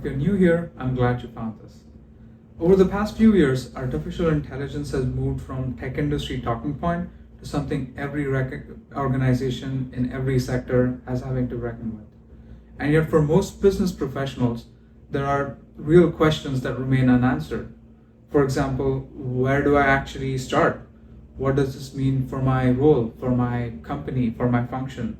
you're new here, I'm glad you found this. Over the past few years, artificial intelligence has moved from tech industry talking point to something every organization in every sector has having to reckon with. And yet for most business professionals, there are real questions that remain unanswered. For example, where do I actually start? What does this mean for my role, for my company, for my function?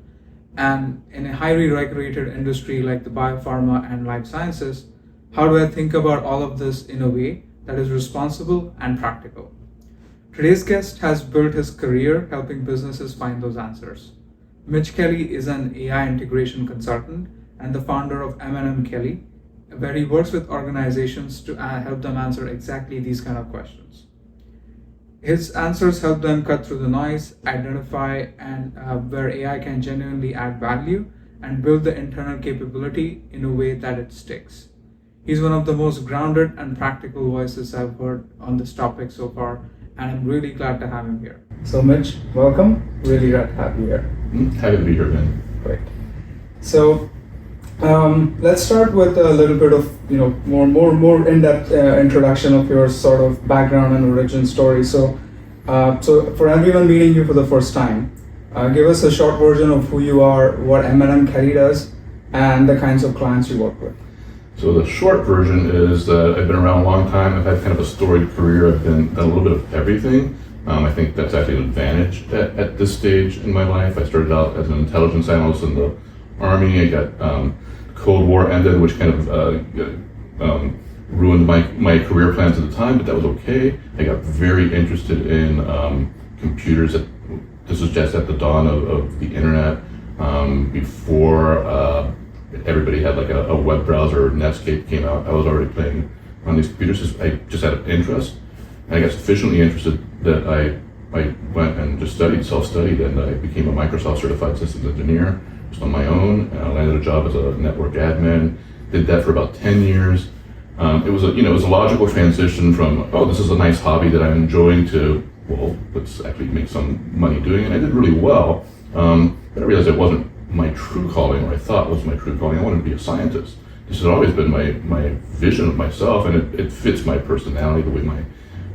And in a highly regulated industry like the biopharma and life sciences, how do I think about all of this in a way that is responsible and practical? Today's guest has built his career helping businesses find those answers. Mitch Kelly is an AI integration consultant and the founder of M&MKelly, where he works with organizations to help them answer exactly these kind of questions. His answers help them cut through the noise, identify and where AI can genuinely add value, and build the internal capability in a way that it sticks. He's one of the most grounded and practical voices I've heard on this topic so far, and I'm really glad to have him here. So Mitch, welcome. Really glad to have you here. Happy to be here, Ben. Great. So let's start with a little bit of more in-depth introduction of your sort of background and origin story. So for everyone meeting you for the first time, give us a short version of who you are, what M&MKelly does, and the kinds of clients you work with. So the short version is that I've been around a long time. I've had kind of a storied career. I've done a little bit of everything. I think that's actually an advantage at this stage in my life. I started out as an intelligence analyst in the Army. I got Cold War ended, which kind of ruined my career plans at the time, but that was okay. I got very interested in computers. This was just at the dawn of the internet, before everybody had like a web browser. Netscape came out. I was already playing on these computers. I just had an interest, and I got sufficiently interested that I went and just self-studied, and I became a Microsoft certified systems engineer just on my own. And I landed a job as a network admin. Did that for about 10 years. It was a logical transition from, oh, this is a nice hobby that I'm enjoying, to, well, let's actually make some money doing it. And I did really well, but I realized it wasn't my true calling, or I thought was my true calling. I wanted to be a scientist. This has always been my vision of myself, and it fits my personality, the way my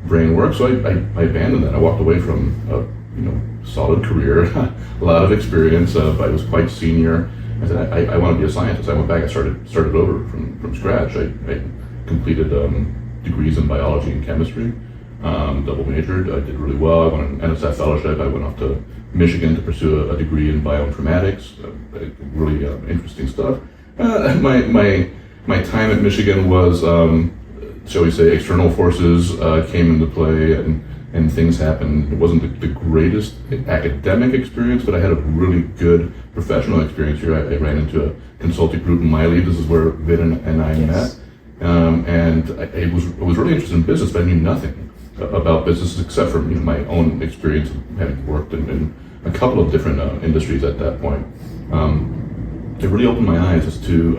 brain works. So I abandoned that. I walked away from a solid career, a lot of experience, but I was quite senior. I said, I want to be a scientist. I went back and started over from scratch. I completed degrees in biology and chemistry, double majored. I did really well. I won an NSF fellowship. I went off to Michigan to pursue a degree in bioinformatics, really interesting stuff. My time at Michigan was, shall we say, external forces came into play, and things happened. It wasn't the greatest academic experience, but I had a really good professional experience here. I ran into a consulting group in my lead. This is where Vit and I met. And I was really interested in business, but I knew nothing about business except for my own experience of having worked in a couple of different industries at that point. It really opened my eyes as to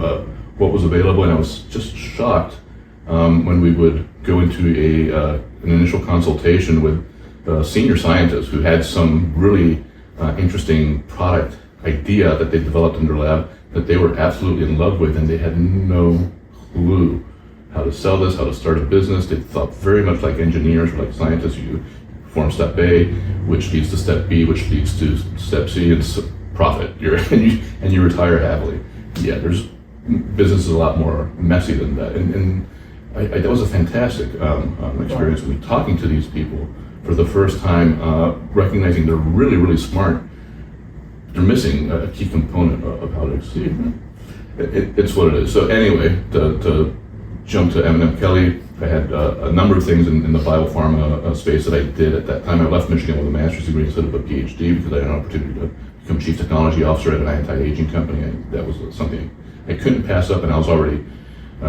what was available, and I was just shocked when we would go into an initial consultation with senior scientists who had some really interesting product idea that they developed in their lab that they were absolutely in love with, and they had no clue how to sell this, how to start a business. They thought very much like engineers or like scientists. You perform step A, which leads to step B, which leads to step C, and profit. And you retire happily. Yeah, there's business is a lot more messy than that. And that was a fantastic experience with me talking to these people for the first time, recognizing they're really, really smart. They're missing a key component of how to succeed. It's what it is. So anyway, to jump to M&MKelly, I had a number of things in the biopharma space that I did at that time. I left Michigan with a master's degree instead of a PhD because I had an opportunity to become chief technology officer at an anti-aging company, and that was something I couldn't pass up, and I was already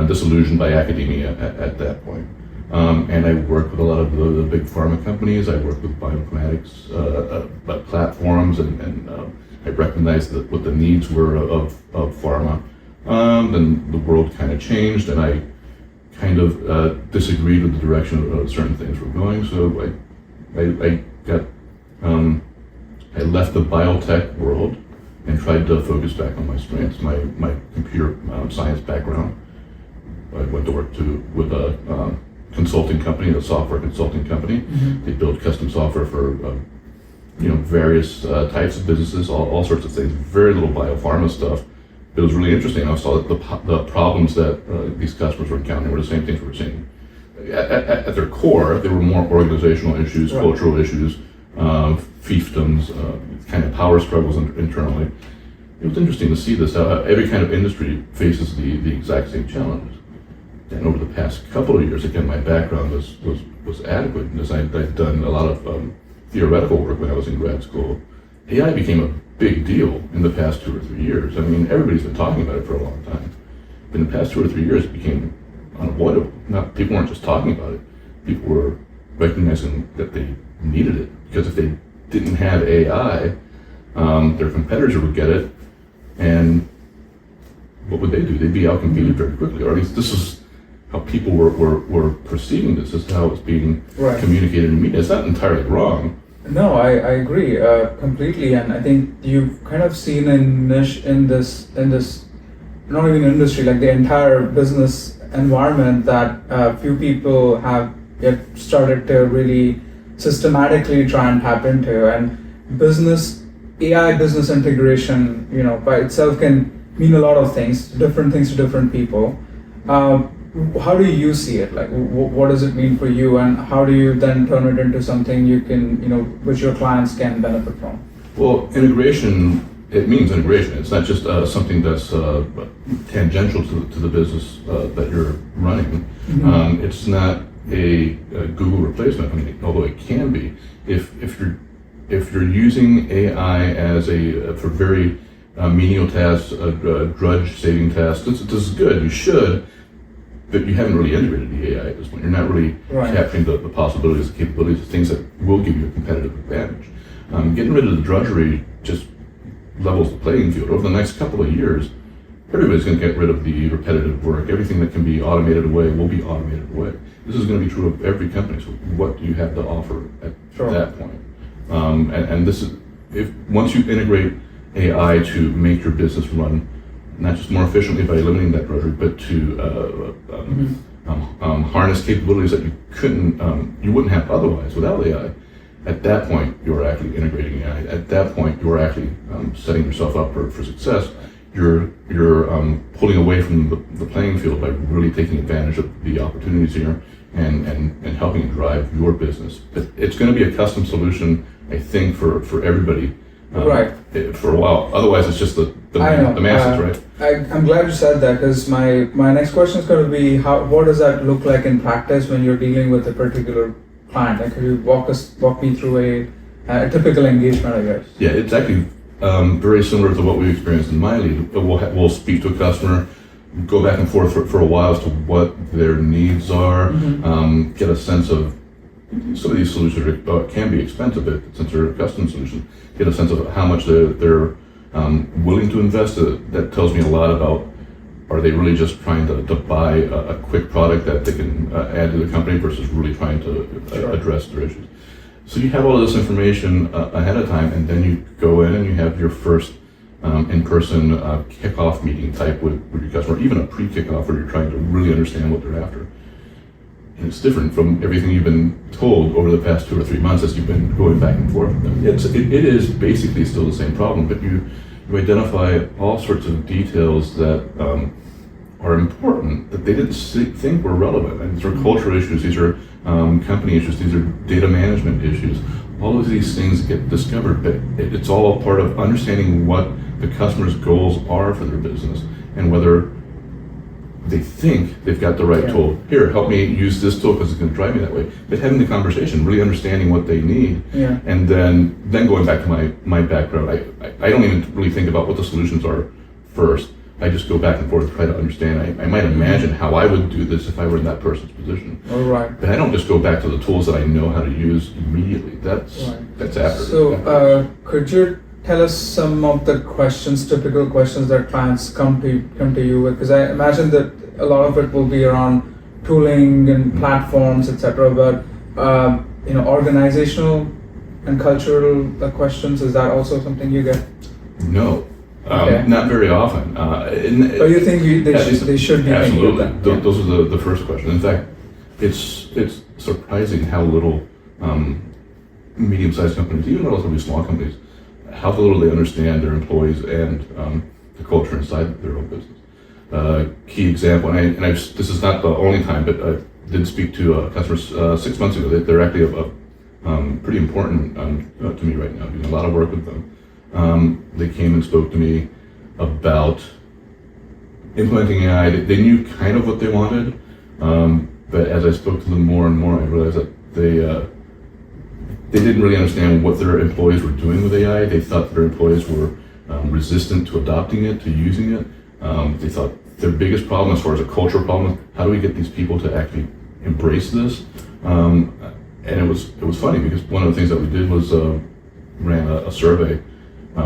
disillusioned by academia at that point. And I worked with a lot of the big pharma companies. I worked with bioinformatics platforms, and I recognized what the needs were of pharma. Then the world kind of changed, and I kind of disagreed with the direction of certain things were going. So I left the biotech world and tried to focus back on my strengths, my computer science background. I went to work with a consulting company, a software consulting company. Mm-hmm. They build custom software for various types of businesses, all sorts of things. Very little biopharma stuff. It was really interesting. I saw that the problems that these customers were encountering were the same things we were seeing. At their core, they were more organizational issues, right. cultural issues, fiefdoms, kind of power struggles internally. It was interesting to see this, how every kind of industry faces the exact same challenges. And over the past couple of years, again, my background was adequate, because I'd done a lot of theoretical work when I was in grad school. AI became a big deal in the past 2 or 3 years. I mean, everybody's been talking about it for a long time. But in the past 2 or 3 years, it became unavoidable. People weren't just talking about it. People were recognizing that they needed it, because if they didn't have AI, their competitors would get it, and what would they do? They'd be outcompeted very quickly, or at least this is how people were perceiving this. This is how it's being right. communicated in media. It's not entirely wrong. No, I agree completely, and I think you've kind of seen a niche in this not even industry, like the entire business environment, that few people have yet started to really systematically try and tap into. And AI business integration, by itself can mean a lot of things, different things to different people. How do you see it? Like, what does it mean for you, and how do you then turn it into something you can, which your clients can benefit from? Well, integration, it means integration. It's not just something that's tangential to the business that you're running. Mm-hmm. It's not a Google replacement. I mean, although it can be, if you're using AI as for very menial tasks, drudge saving tasks, this is good. You should. But you haven't really integrated the AI at this point. You're not really right. capturing the possibilities, the capabilities, the things that will give you a competitive advantage. Getting rid of the drudgery just levels the playing field. Over the next couple of years, everybody's going to get rid of the repetitive work. Everything that can be automated away will be automated away. This is going to be true of every company. So what do you have to offer at sure. that point? And this is, once you integrate AI to make your business run not just more efficiently by eliminating that drudgery, but to harness capabilities that you wouldn't have otherwise without AI. At that point, you're actually integrating AI. At that point, you're actually setting yourself up for success. You're pulling away from the playing field by really taking advantage of the opportunities here and helping drive your business. But it's going to be a custom solution, I think, for everybody. Right. For a while. Otherwise, it's just the masses, right? I'm glad you said that, because my next question is going to be, what does that look like in practice when you're dealing with a particular client? Like, could you walk me through a typical engagement, I guess? Yeah, it's actually very similar to what we experienced in my lead. We'll speak to a customer, go back and forth for a while as to what their needs are, get a sense of. Some of these solutions can be expensive, but since they're a custom solution, get a sense of how much they're willing to invest. That tells me a lot about, are they really just trying to buy a quick product that they can add to the company versus really trying to sure. address their issues. So you have all of this information ahead of time, and then you go in and you have your first in-person kickoff meeting type with your customer, even a pre-kickoff where you're trying to really understand what they're after. And it's different from everything you've been told over the past 2 or 3 months as you've been going back and forth with them. It is basically still the same problem, but you identify all sorts of details that are important that they didn't think were relevant. And these are cultural issues, these are company issues, these are data management issues. All of these things get discovered, but it's all a part of understanding what the customer's goals are for their business and whether they think they've got the right tool. Here, help me use this tool because it's going to drive me that way. But having the conversation, really understanding what they need, and then going back to my background, I don't even really think about what the solutions are first. I just go back and forth to try to understand. I might imagine how I would do this if I were in that person's position. All right. But I don't just go back to the tools that I know how to use immediately. That's after. So could you tell us some of the typical questions that clients come to you with? Because I imagine that a lot of it will be around tooling and platforms, etc. But organizational and cultural questions, is that also something you get? No. Okay. Not very often. But you think they should be thinking of absolutely. that? Yeah. Those are the first question. In fact, it's surprising how little medium-sized companies, even relatively small companies, how little they understand their employees and the culture inside their own business. Key example, and this is not the only time, but I did speak to customers 6 months ago. They're actually pretty important to me right now. Doing a lot of work with them. They came and spoke to me about implementing AI. They knew kind of what they wanted, but as I spoke to them more and more, I realized that they didn't really understand what their employees were doing with AI. They thought their employees were resistant to adopting it, to using it. They thought their biggest problem, as far as a cultural problem, how do we get these people to actually embrace this? And it was funny because one of the things that we did was ran a survey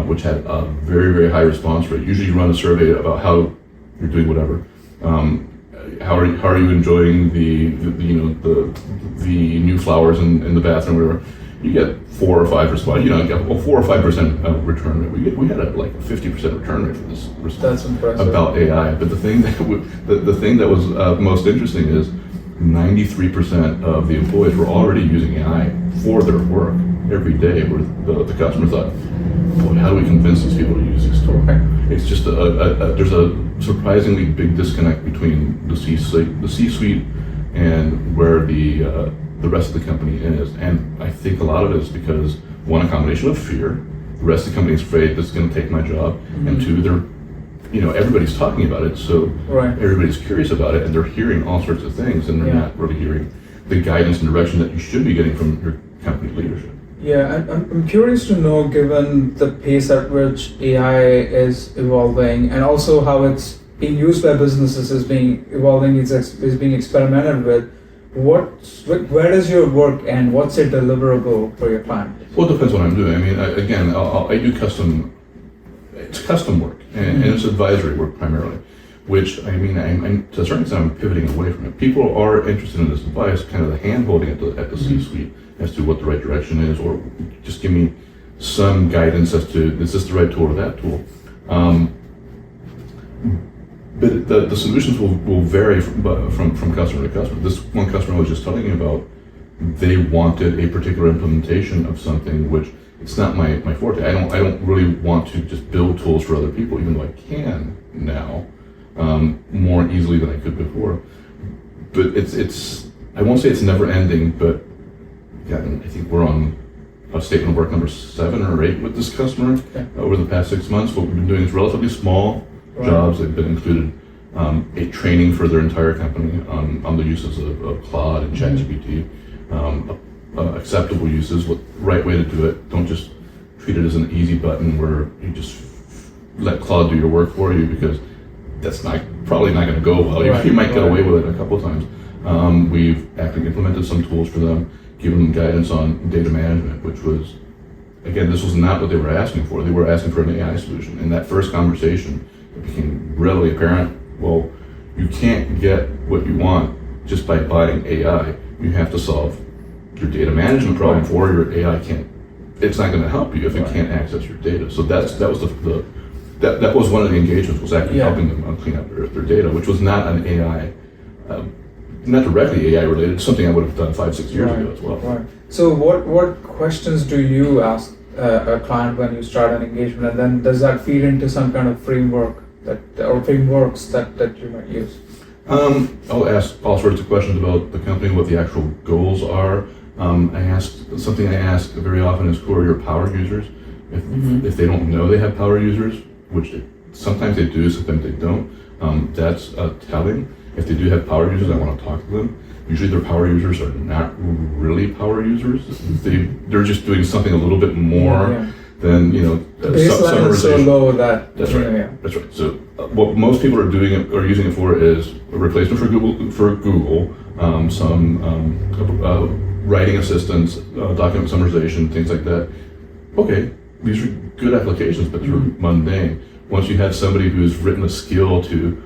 which had a very, very high response rate. Usually you run a survey about how you're doing whatever. How are you enjoying the new flowers in the bathroom, whatever. You get 4 or 5 response. You get 4 or 5% return rate. We had like a 50% return rate for this response. That's impressive. About AI. But the thing that was most interesting is 93% of the employees were already using AI for their work every day. Where the customer thought, boy, how do we convince these people to use these tools? Okay. It's just there's a surprisingly big disconnect between the C-suite and where the rest of the company is. And I think a lot of it is because, one, a combination of fear. The rest of the company is afraid this is going to take my job, and two, everybody's talking about it, so everybody's curious about it, and they're hearing all sorts of things, and they're not really hearing the guidance and direction that you should be getting from your company leadership. Yeah, I'm curious to know, given the pace at which AI is evolving, and also how it's being used by businesses, is being evolving, is being experimented with. Where does your work end? What's a deliverable for your client? Well, it depends what I'm doing. I mean, I do custom work, and it's advisory work primarily, which, I mean, I'm to a certain extent, I'm pivoting away from it. People are interested in this advice, kind of the hand-holding at the C-suite as to what the right direction is, or just give me some guidance as to, is this the right tool or that tool? But the solutions will vary from customer to customer. This one customer I was just telling you about, they wanted a particular implementation of something which it's not my forte. I don't really want to just build tools for other people, even though I can now more easily than I could before. But it's I won't say it's never ending, but I think we're on a statement of work number 7 or 8 with this customer over the past 6 months. What we've been doing is relatively small jobs. They've been included a training for their entire company on the uses of Claude and ChatGPT, acceptable uses, what right way to do it. Don't just treat it as an easy button where you just let Claude do your work for you, because that's probably not going to go well. You might get away with it a couple of times. We've actually implemented some tools for them, given them guidance on data management, which was, again, this was not what they were asking for. They were asking for an AI solution. In that first conversation, it became readily apparent, well, you can't get what you want just by buying AI. You have to solve your data management problem for your AI. It's not going to help you if it can't access your data. So that was that was one of the engagements, was actually helping them clean up their data, which was not an AI, not directly AI related, something I would have done 5-6 years ago as well. Right. So what questions do you ask a client when you start an engagement, and then does that feed into some kind of framework or frameworks that you might use? I'll ask all sorts of questions about the company, what the actual goals are. I ask very often is, who are your power users? If they don't know they have power users, which sometimes they do, sometimes they don't, that's telling. If they do have power users, I want to talk to them. Usually their power users are not really power users. They're just doing something a little bit more than, the baseline is so low that. That's right. That's right. So what most people are doing or using it for is a replacement for Google, some writing assistance, document summarization, things like that. Okay, these are good applications, but they're mundane. Once you have somebody who's written a skill to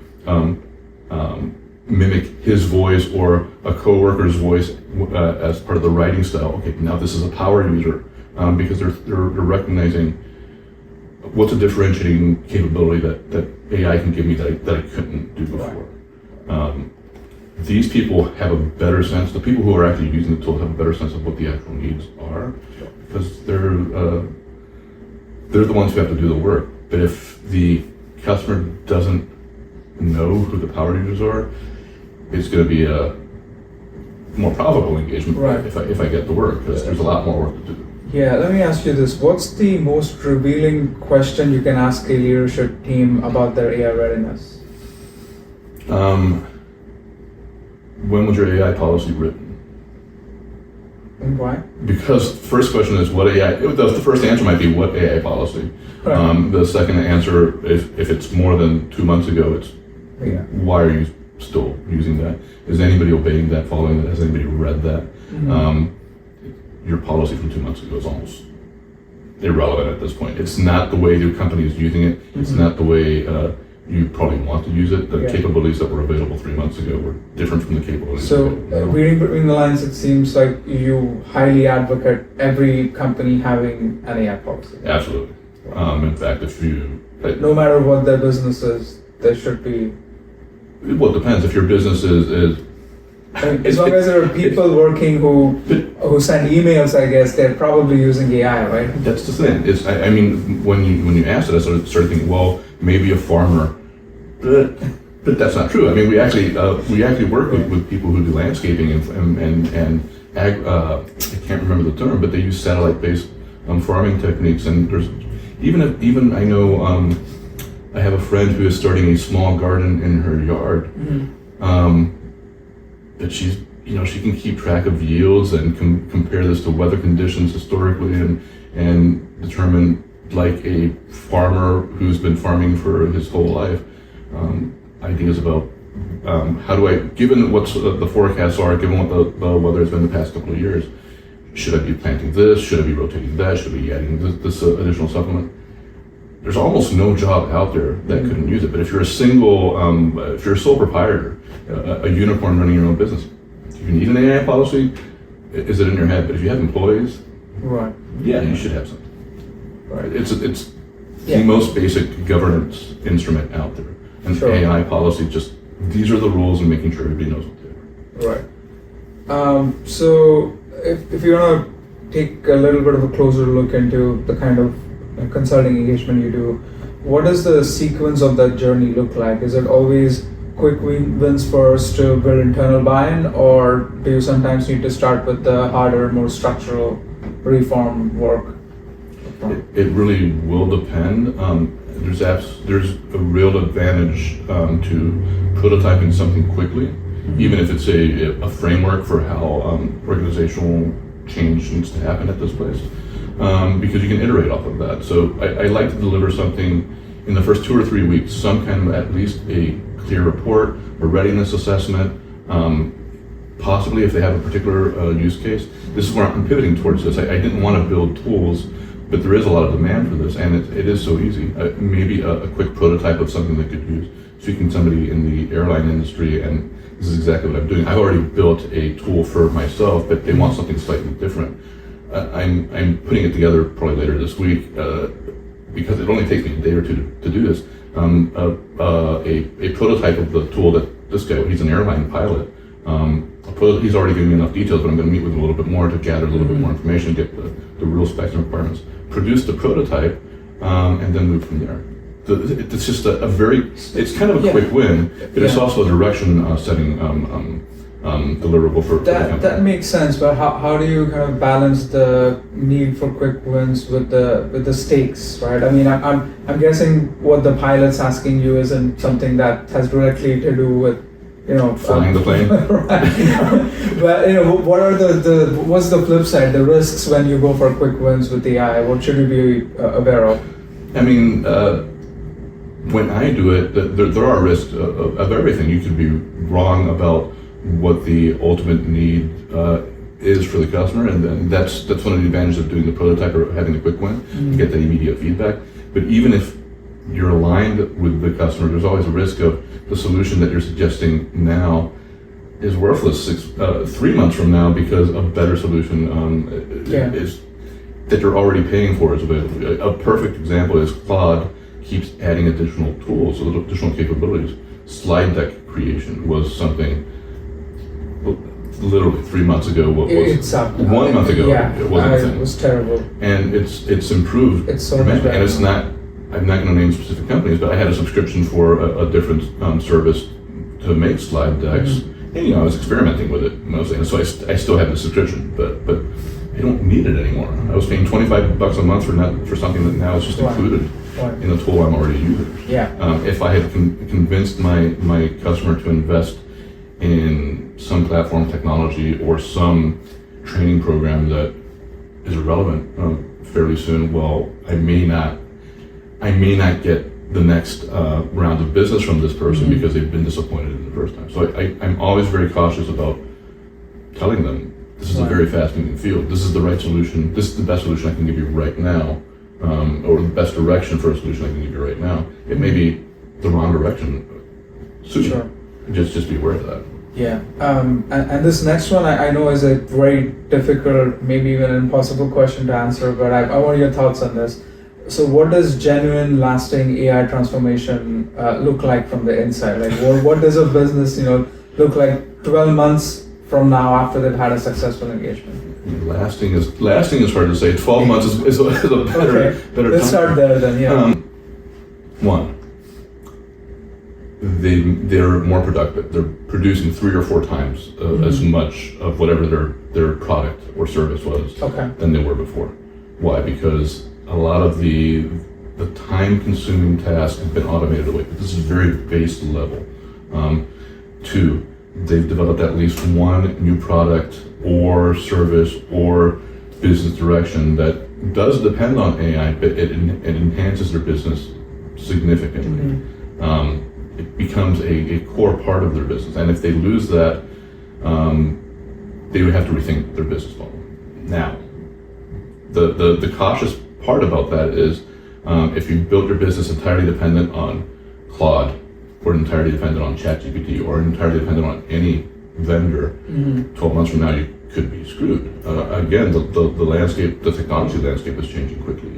mimic his voice or a coworker's voice as part of the writing style, okay, now this is a power user, because they're recognizing what's a differentiating capability that AI can give me that I couldn't do before. These people have a better sense, the people who are actually using the tool have a better sense of what the actual needs are, because they're the ones who have to do the work. But if the customer doesn't know who the power users are, it's going to be a more profitable engagement if I get the work, because there's a lot more work to do. Yeah, let me ask you this. What's the most revealing question you can ask a leadership team about their AI readiness? When was your AI policy written? And why? Because the first question is what AI, the first answer might be what AI policy. Right. The second answer, if it's more than 2 months ago, it's why are you still using that? Is anybody obeying that, following that? Has anybody read that? Your policy from 2 months ago is almost irrelevant at this point. It's not the way your company is using it. It's not the way you probably want to use it. The capabilities that were available 3 months ago were different from the capabilities. So, reading between the lines, it seems like you highly advocate every company having an AI policy. Absolutely. In fact, if you... no matter what their business is, there should be... Well, it depends. If your business is I mean, as long as there are people working who send emails, I guess they're probably using AI, right? That's the thing. I mean, when you asked it, I started thinking, well, maybe a farmer, but that's not true. I mean, we actually work with people who do landscaping and I can't remember the term, but they use satellite-based farming techniques. And there's even I know I have a friend who is starting a small garden in her yard. That she can keep track of yields and compare this to weather conditions historically and determine, like a farmer who's been farming for his whole life, ideas about how do I, given what the forecasts are, given what the weather has been the past couple of years, should I be planting this? Should I be rotating that? Should I be adding this additional supplement? There's almost no job out there that couldn't use it. But if you're if you're a sole proprietor, a unicorn running your own business, if you need an AI policy, is it in your head? But if you have employees, you should have something. It's the most basic governance instrument out there. An AI policy, just these are the rules and making sure everybody knows what they are. Right. So if you want to take a little bit of a closer look into the kind of consulting engagement you do, what does the sequence of that journey look like? Is it always quick wins first to build internal buy-in, or do you sometimes need to start with the harder, more structural reform work? It really will depend. There's a real advantage to prototyping something quickly, even if it's a framework for how organizational change needs to happen at this place, because you can iterate off of that. So I like to deliver something in the first 2 or 3 weeks, some kind of at least a clear report, a readiness assessment, possibly if they have a particular use case. This is where I'm pivoting towards this. I didn't want to build tools, but there is a lot of demand for this, and it is so easy. Maybe a quick prototype of something they could use. Speaking to somebody in the airline industry, and this is exactly what I'm doing. I've already built a tool for myself, but they want something slightly different. I'm putting it together probably later this week, because it only takes me a day or two to do this. A prototype of the tool that this guy, he's an airline pilot. He's already given me enough details, but I'm going to meet with him a little bit more to gather a little bit more information, get the real specs and requirements, produce the prototype, and then move from there. It's just it's kind of a quick win, but it's also a direction setting deliverable for the company. That makes sense, but how do you kind of balance the need for quick wins with the stakes, right? I mean, I'm guessing what the pilot's asking you isn't something that has directly to do with, flying the plane. Right. But what's the flip side, the risks when you go for quick wins with AI? What should you be aware of? I mean, when I do it, there are risks of everything. You could be wrong about what the ultimate need is for the customer, and then that's one of the advantages of doing the prototype or having the quick win. You get that immediate feedback. But even if you're aligned with the customer, there's always a risk of the solution that you're suggesting now is worthless 3 months from now because a better solution is. that they're already paying for is available. A perfect example is Claude keeps adding additional tools, additional capabilities. Slide deck creation was something literally 3 months ago. What was it's up. 1 month ago? Yeah, it wasn't a thing. It was terrible. And it's improved. It's so much better. And it's not. I'm not going to name specific companies, but I had a subscription for a different service to make slide decks. Mm-hmm. And I was experimenting with it mostly, and so I still have the subscription, but I don't need it anymore. I was paying $25 a month for something that now is just included in the tool I'm already using. Yeah. If I had convinced my customer to invest in some platform technology or some training program that is irrelevant fairly soon, well, I may not get the next round of business from this person because they've been disappointed in the first time. So I'm always very cautious about telling them, this is a very fast-moving field. This is the right solution. This is the best solution I can give you right now, or the best direction for a solution I can give you right now. It may be the wrong direction soon. Sure. Just be aware of that. Yeah. And this next one I know is a very difficult, maybe even impossible question to answer, but I want your thoughts on this. So what does genuine, lasting AI transformation look like from the inside? Like, what does a business, look like 12 months from now after they've had a successful engagement? Lasting is hard to say. 12 months is a better Let's time. start there then. Yeah. One, they're more productive. They're producing 3 or 4 times as much of whatever their product or service was than they were before. Why? Because a lot of the time-consuming tasks have been automated away. But this is very base level. 2, they've developed at least one new product or service or business direction that does depend on AI, but it enhances their business significantly. It becomes a core part of their business, and if they lose that, they would have to rethink their business model. Now, the cautious part about that is if you build your business entirely dependent on Claude, or entirely dependent on ChatGPT, or entirely dependent on any vendor, 12 months from now you could be screwed. Again, the landscape, the technology landscape is changing quickly.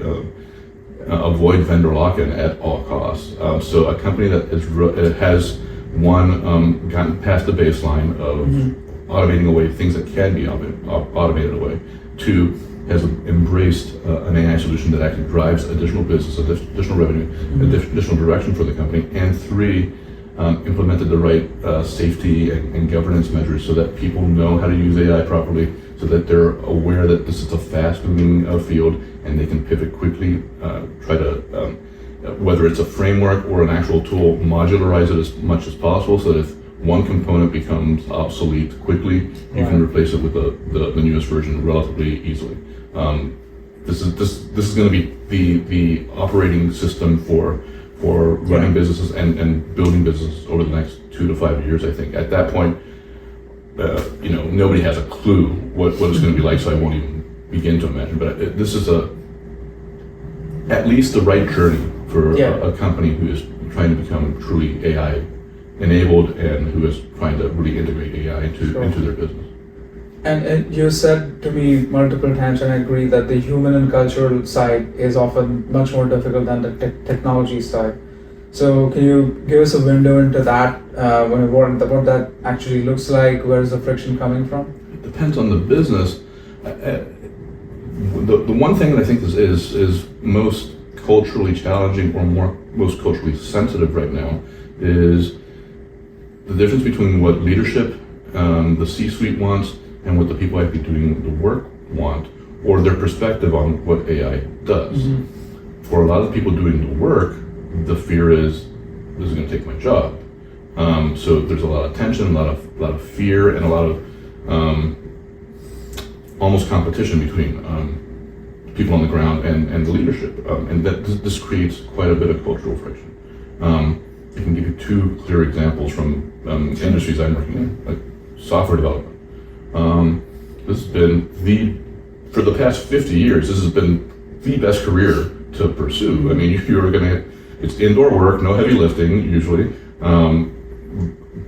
Avoid vendor lock-in at all costs. So a company that has gotten past the baseline of automating away things that can be automated away. 2, has embraced an AI solution that actually drives additional business, additional revenue, additional direction for the company. And 3, implemented the right safety and governance measures so that people know how to use AI properly, so that they're aware that this is a fast-moving field and they can pivot quickly, try to, whether it's a framework or an actual tool, modularize it as much as possible so that if one component becomes obsolete quickly, you can replace it with the newest version relatively easily. This is going to be the operating system for running businesses and building businesses over the next 2 to 5 years. I think at that point, nobody has a clue what it's going to be like, so I won't even begin to imagine. But this is at least the right journey for a company who is trying to become truly AI enabled and who is trying to really integrate AI into their business. And you said to me multiple times, and I agree, that the human and cultural side is often much more difficult than the technology side. So can you give us a window into that, what that actually looks like? Where is the friction coming from? It depends on the business. The one thing that I think is most culturally challenging or most culturally sensitive right now is the difference between what leadership, the C-suite wants, and what the people actually doing the work want, or their perspective on what AI does. For a lot of the people doing the work, the fear is, this is going to take my job. So there's a lot of tension, a lot of fear, and a lot of almost competition between people on the ground and the leadership, and that this creates quite a bit of cultural friction. I can give you 2 clear examples from industries I'm working in, like software development. This has been for the past 50 years, this has been the best career to pursue. I mean, it's indoor work, no heavy lifting usually,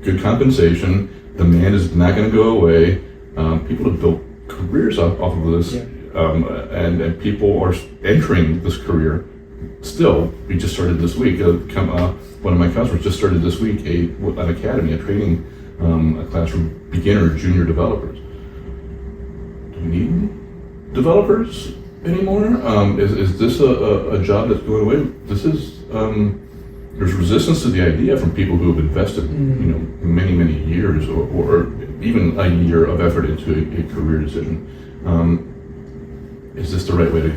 good compensation, demand is not going to go away. People have built careers off of this and people are entering this career. Still, we just started this week. One of my customers just started this week an academy, a training, a class for beginner, junior developers. Do we need developers anymore? Is this a job that's going away? This is there's resistance to the idea from people who have invested, many years or even a year of effort into a career decision. Is this the right way to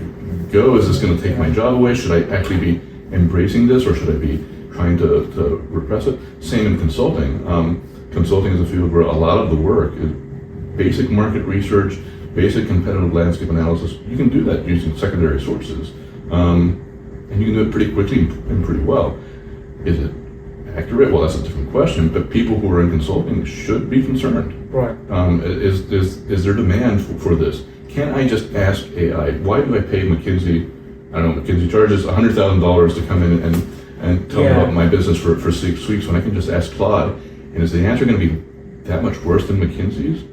go? Is this going to take my job away? Should I actually be embracing this, or should I be trying to repress it? Same in consulting. Consulting is a field where a lot of the work is basic market research, basic competitive landscape analysis. You can do that using secondary sources, and you can do it pretty quickly and pretty well. Is it accurate? Well, that's a different question, but people who are in consulting should be concerned. Right. Is there demand for this? Can't I just ask AI, why do I pay McKinsey? I don't know, McKinsey charges $100,000 to come in and tell me about my business for 6 weeks when I can just ask Claude? And is the answer going to be that much worse than McKinsey's?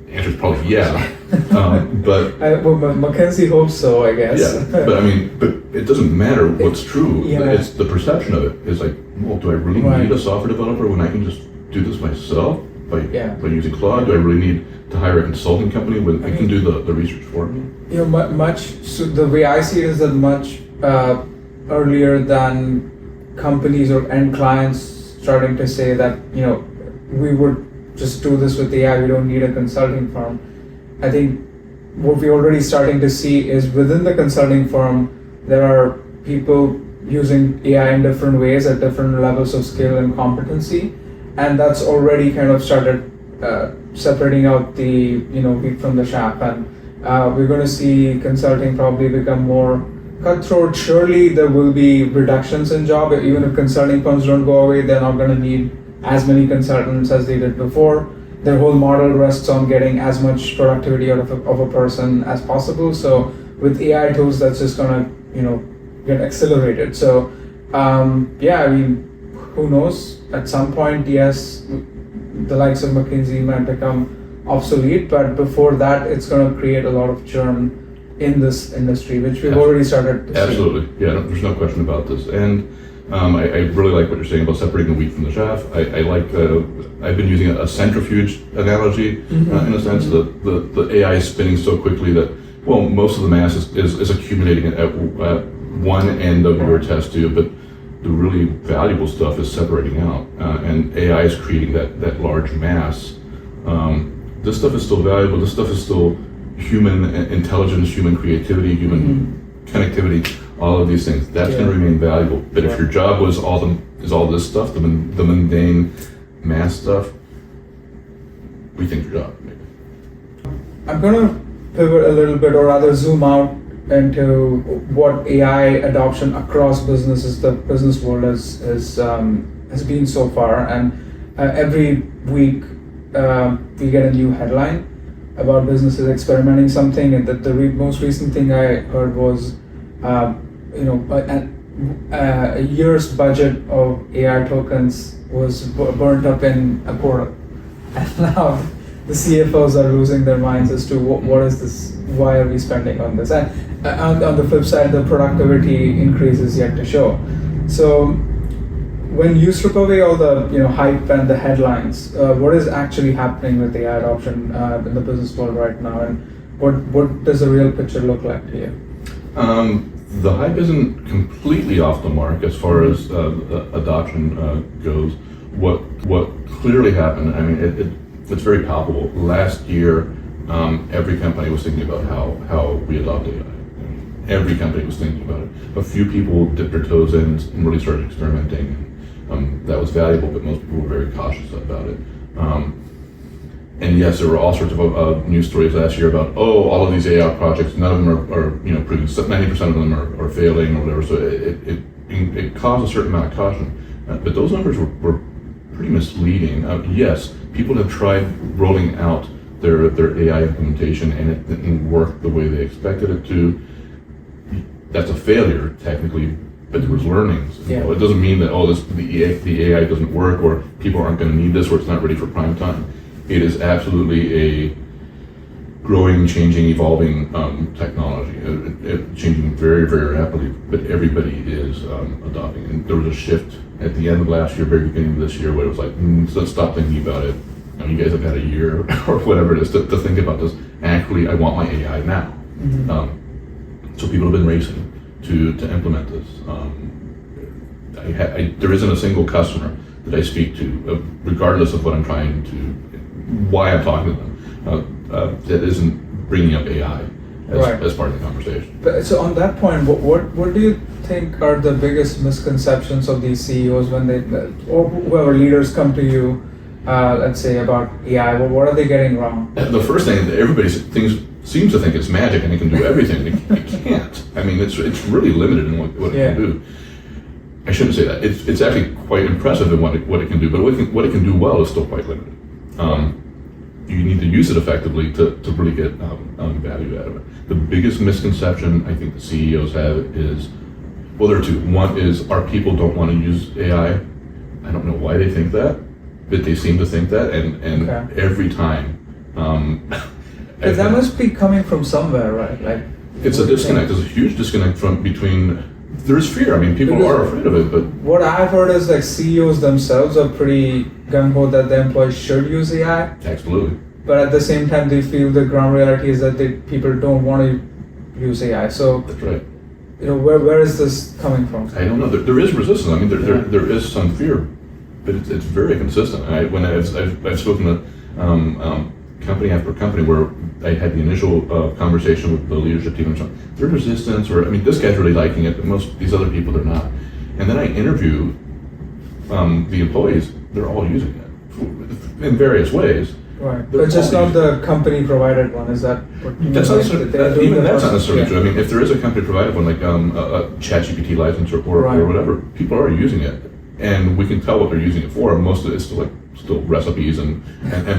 The answer is probably yeah. But McKinsey hopes so, I guess. Yeah, but it doesn't matter what's true. Yeah. It's the perception of it. It's like, well, do I really need a software developer when I can just do this myself by using Claude? Do I really need to hire a consulting company when I can do the research for me? So the way I see it is that much earlier than companies or end clients starting to say that, we would just do this with AI, we don't need a consulting firm. I think what we're already starting to see is within the consulting firm, there are people using AI in different ways at different levels of skill and competency. And that's already kind of started separating out the wheat from the chaff, and we're going to see consulting probably become more cutthroat. Surely there will be reductions in job. Even if consulting firms don't go away, they're not going to need as many consultants as they did before. Their whole model rests on getting as much productivity out of a person as possible. So with AI tools, that's just going to get accelerated. So who knows? At some point, yes, the likes of McKinsey might become obsolete, but before that, it's going to create a lot of churn in this industry, which we've already started to see. Absolutely, yeah, there's no question about this. And I really like what you're saying about separating the wheat from the chaff. I like, I've been using a centrifuge analogy in a sense that the AI is spinning so quickly that, well, most of the mass is accumulating at one end of your test tube, but the really valuable stuff is separating out, and AI is creating that large mass. This stuff is still valuable. This stuff is still human intelligence, human creativity, human connectivity, all of these things. That's going to remain valuable. But if your job was all this stuff, the mundane mass stuff, rethink your job. Maybe. I'm going to pivot a little bit, or rather zoom out into what AI adoption across businesses, the business world has been so far. And every week we get a new headline about businesses experimenting something. And the most recent thing I heard was, a year's budget of AI tokens was burnt up in a quarter. And now the CFOs are losing their minds as to what is this, why are we spending on this? And on the flip side, the productivity increase is yet to show. So when you strip away all the hype and the headlines, what is actually happening with AI adoption in the business world right now, and what does the real picture look like to you? The hype isn't completely off the mark as far as adoption goes. What clearly happened, I mean, it's very palpable. Last year, every company was thinking about how we adopt AI. Every company was thinking about it. A few people dipped their toes in and really started experimenting. That was valuable, but most people were very cautious about it. And yes, there were all sorts of news stories last year about, all of these AI projects, none of them are proving, 90% of them are failing or whatever. So it caused a certain amount of caution. But those numbers were pretty misleading. Yes, people have tried rolling out their AI implementation and it didn't work the way they expected it to. That's a failure technically, but there was learnings. It doesn't mean that the AI doesn't work, or people aren't going to need this, or it's not ready for prime time. It is absolutely growing, changing, evolving technology, changing very, very rapidly, but everybody is adopting. And there was a shift at the end of last year, very beginning of this year, where it was like, let's stop thinking about it. You guys have had a year or whatever it is to think about this. Actually, I want my AI now. So people have been racing to implement this. There isn't a single customer that I speak to, regardless of what I'm trying to, why I'm talking to them, that isn't bringing up AI as part of the conversation. But, so on that point, what do you think are the biggest misconceptions of these CEOs when they, or whoever leaders come to you, let's say about AI? Well, what are they getting wrong? The first thing that everybody seems to think it's magic and it can do everything. It can't. I mean, it's really limited in what it can do. I shouldn't say that. It's actually quite impressive in what it can do, but what it can do well is still quite limited. You need to use it effectively to really get value out of it. The biggest misconception I think the CEOs have is, well, there are two. One is our people don't want to use AI. I don't know why they think that, but they seem to think that, and every time. But that must be coming from somewhere, right? Like, it's a disconnect. There's a huge disconnect between. There's fear. I mean, people are afraid of it, but what I've heard is like CEOs themselves are pretty gung-ho that their employees should use AI. Absolutely. But at the same time, they feel the ground reality is that people don't want to use AI. So that's right. You know, where is this coming from? I don't know. There is resistance. I mean, there is some fear, but it's very consistent. When I've spoken to company after company where I had the initial conversation with the leadership team and so on, their resistance, or I mean, this guy's really liking it, but most these other people they're not. And then I interview the employees; they're all using it in various ways. Right, but just not the company provided one. Is that what you mean? That's not necessarily true. I mean, if there is a company provided one, like a ChatGPT license or whatever, people are using it, and we can tell what they're using it for. Most of it is still recipes and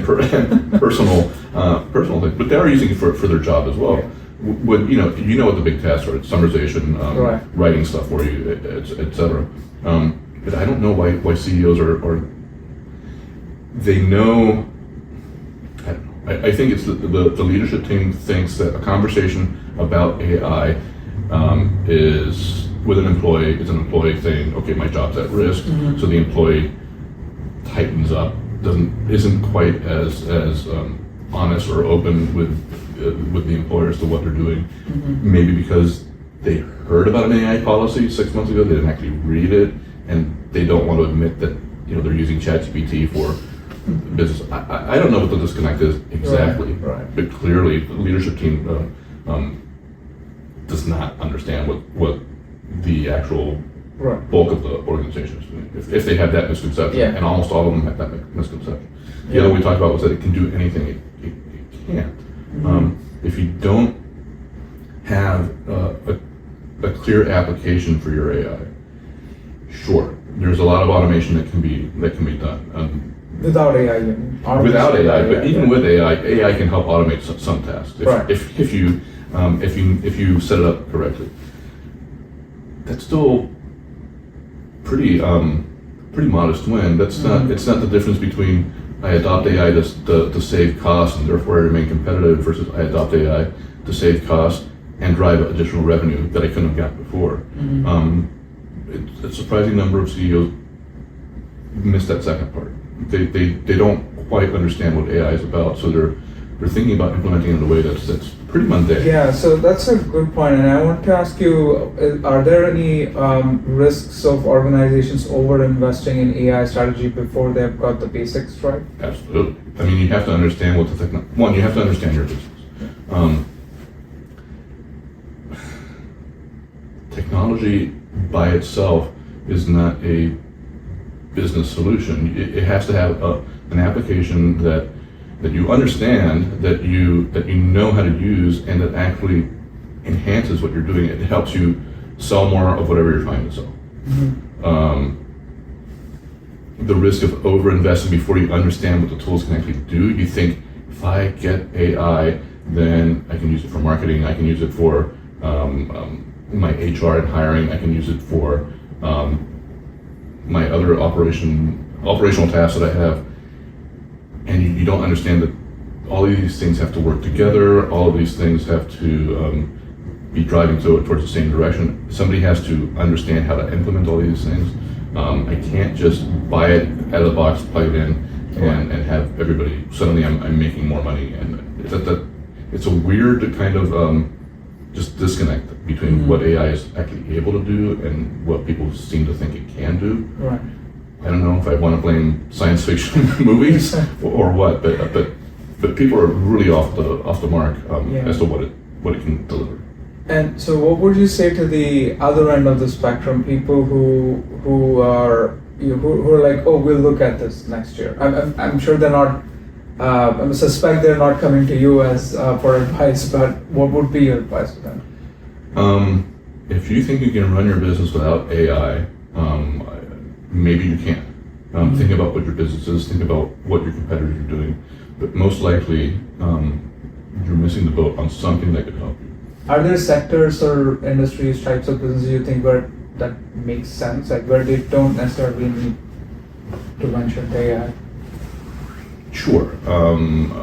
personal things, but they are using it for their job as well. When you know what the big tasks are: summarization, writing stuff for you, etc. But I don't know why CEOs are. They know. I think it's the leadership team thinks that a conversation about AI is with an employee is an employee thing. Okay, my job's at risk, so the employee tightens up, isn't quite as honest or open with the employer as to what they're doing. Maybe because they heard about an AI policy 6 months ago, they didn't actually read it, and they don't want to admit that they're using ChatGPT for business. I don't know what the disconnect is exactly, but clearly the leadership team does not understand what the actual bulk of the organization is doing. If they have that misconception, and almost all of them have that misconception. The other we talked about was that it can do anything it can't. If you don't have a clear application for your AI, sure, there's a lot of automation that can be done. Without AI, without AI, but even with AI can help automate some tasks if you set it up correctly. That's still pretty modest win. That's not. It's not the difference between I adopt AI to save costs and therefore I remain competitive versus I adopt AI to save costs and drive additional revenue that I couldn't have got before. It's a surprising number of CEOs miss that second part. They don't quite understand what AI is about, so they're thinking about implementing it in a way that's pretty mundane. Yeah, so that's a good point, and I want to ask you: are there any risks of organizations over-investing in AI strategy before they've got the basics right? Absolutely. I mean, you have to understand what the technology. One, you have to understand your business. Technology by itself is not a business solution. It has to have an application that you understand, that you know how to use, and that actually enhances what you're doing. It helps you sell more of whatever you're trying to sell. The risk of over-investing before you understand what the tools can actually do. You think, if I get AI, then I can use it for marketing, I can use it for my HR and hiring, I can use it for my other operational tasks that I have, and you don't understand that all of these things have to work together. All of these things have to be driving towards the same direction. Somebody has to understand how to implement all these things. I can't just buy it out of the box, plug it in, and have everybody, suddenly I'm making more money. And it's a weird kind of just disconnect between what AI is actually able to do and what people seem to think it can do. Right. I don't know if I want to blame science fiction movies or what, but people are really off the mark as to what it can deliver. And so, what would you say to the other end of the spectrum? People who are like, oh, we'll look at this next year. I'm sure they're not. I suspect they're not coming to you as for advice. But what would be your advice to them? If you think you can run your business without AI, maybe you can. Think about what your business is. Think about what your competitors are doing. But most likely, you're missing the boat on something that could help you. Are there sectors or industries, types of businesses you think where that makes sense, like where they don't necessarily need to venture into AI? Sure.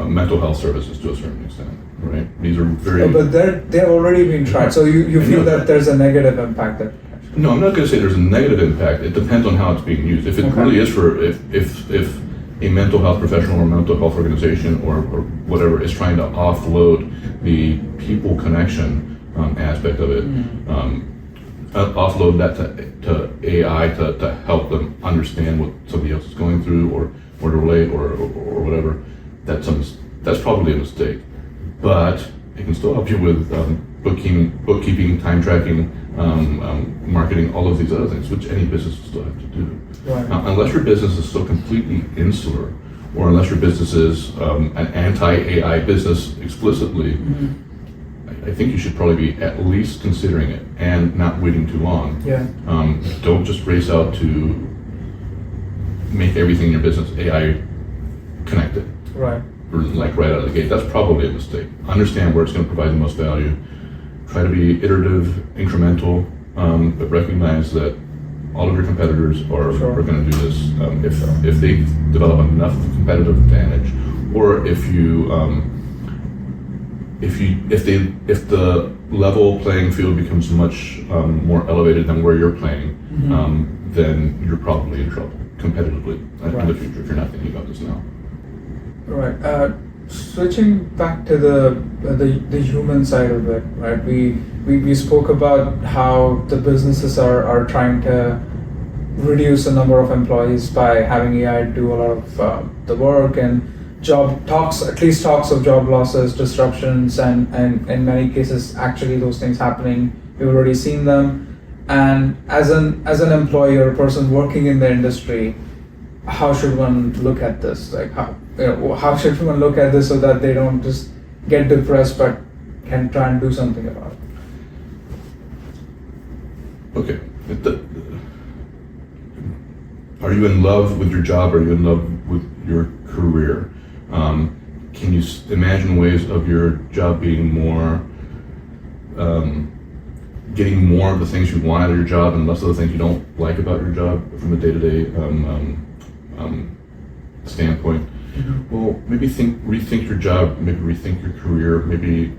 Mental health services to a certain extent, right? These are very... but they've already been tried, so you feel that there's a negative impact that... No, I'm not going to say there's a negative impact. It depends on how it's being used. If it really is for... If a mental health professional or mental health organization or whatever is trying to offload the people connection aspect of it, offload that to AI to help them understand what somebody else is going through or to relate or whatever, that's probably a mistake. But it can still help you with bookkeeping, time tracking, marketing, all of these other things, which any business will still have to do. Right. Unless your business is so completely insular, or unless your business is an anti-AI business explicitly, I think you should probably be at least considering it and not waiting too long. Yeah. Don't just race out to make everything in your business AI connected. Right. Or like right out of the gate. That's probably a mistake. Understand where it's going to provide the most value. Try to be iterative, incremental, but recognize that all of your competitors are going to do this. If they develop enough competitive advantage, or if the level playing field becomes much more elevated than where you're playing, then you're probably in trouble competitively in the future if you're not thinking about this now. Right. Switching back to the human side of it, right? We spoke about how the businesses are trying to reduce the number of employees by having AI do a lot of the work, and at least talks of job losses, disruptions, and in many cases actually those things happening. We've already seen them. And as an employee or a person working in the industry, how should one look at this? Like how should one look at this so that they don't just get depressed but can try and do something about it? Okay. Are you in love with your job? Are you in love with your career? Can you imagine ways of your job being more, getting more of the things you want out of your job and less of the things you don't like about your job from a day-to-day standpoint? Well, maybe rethink your job, maybe rethink your career, maybe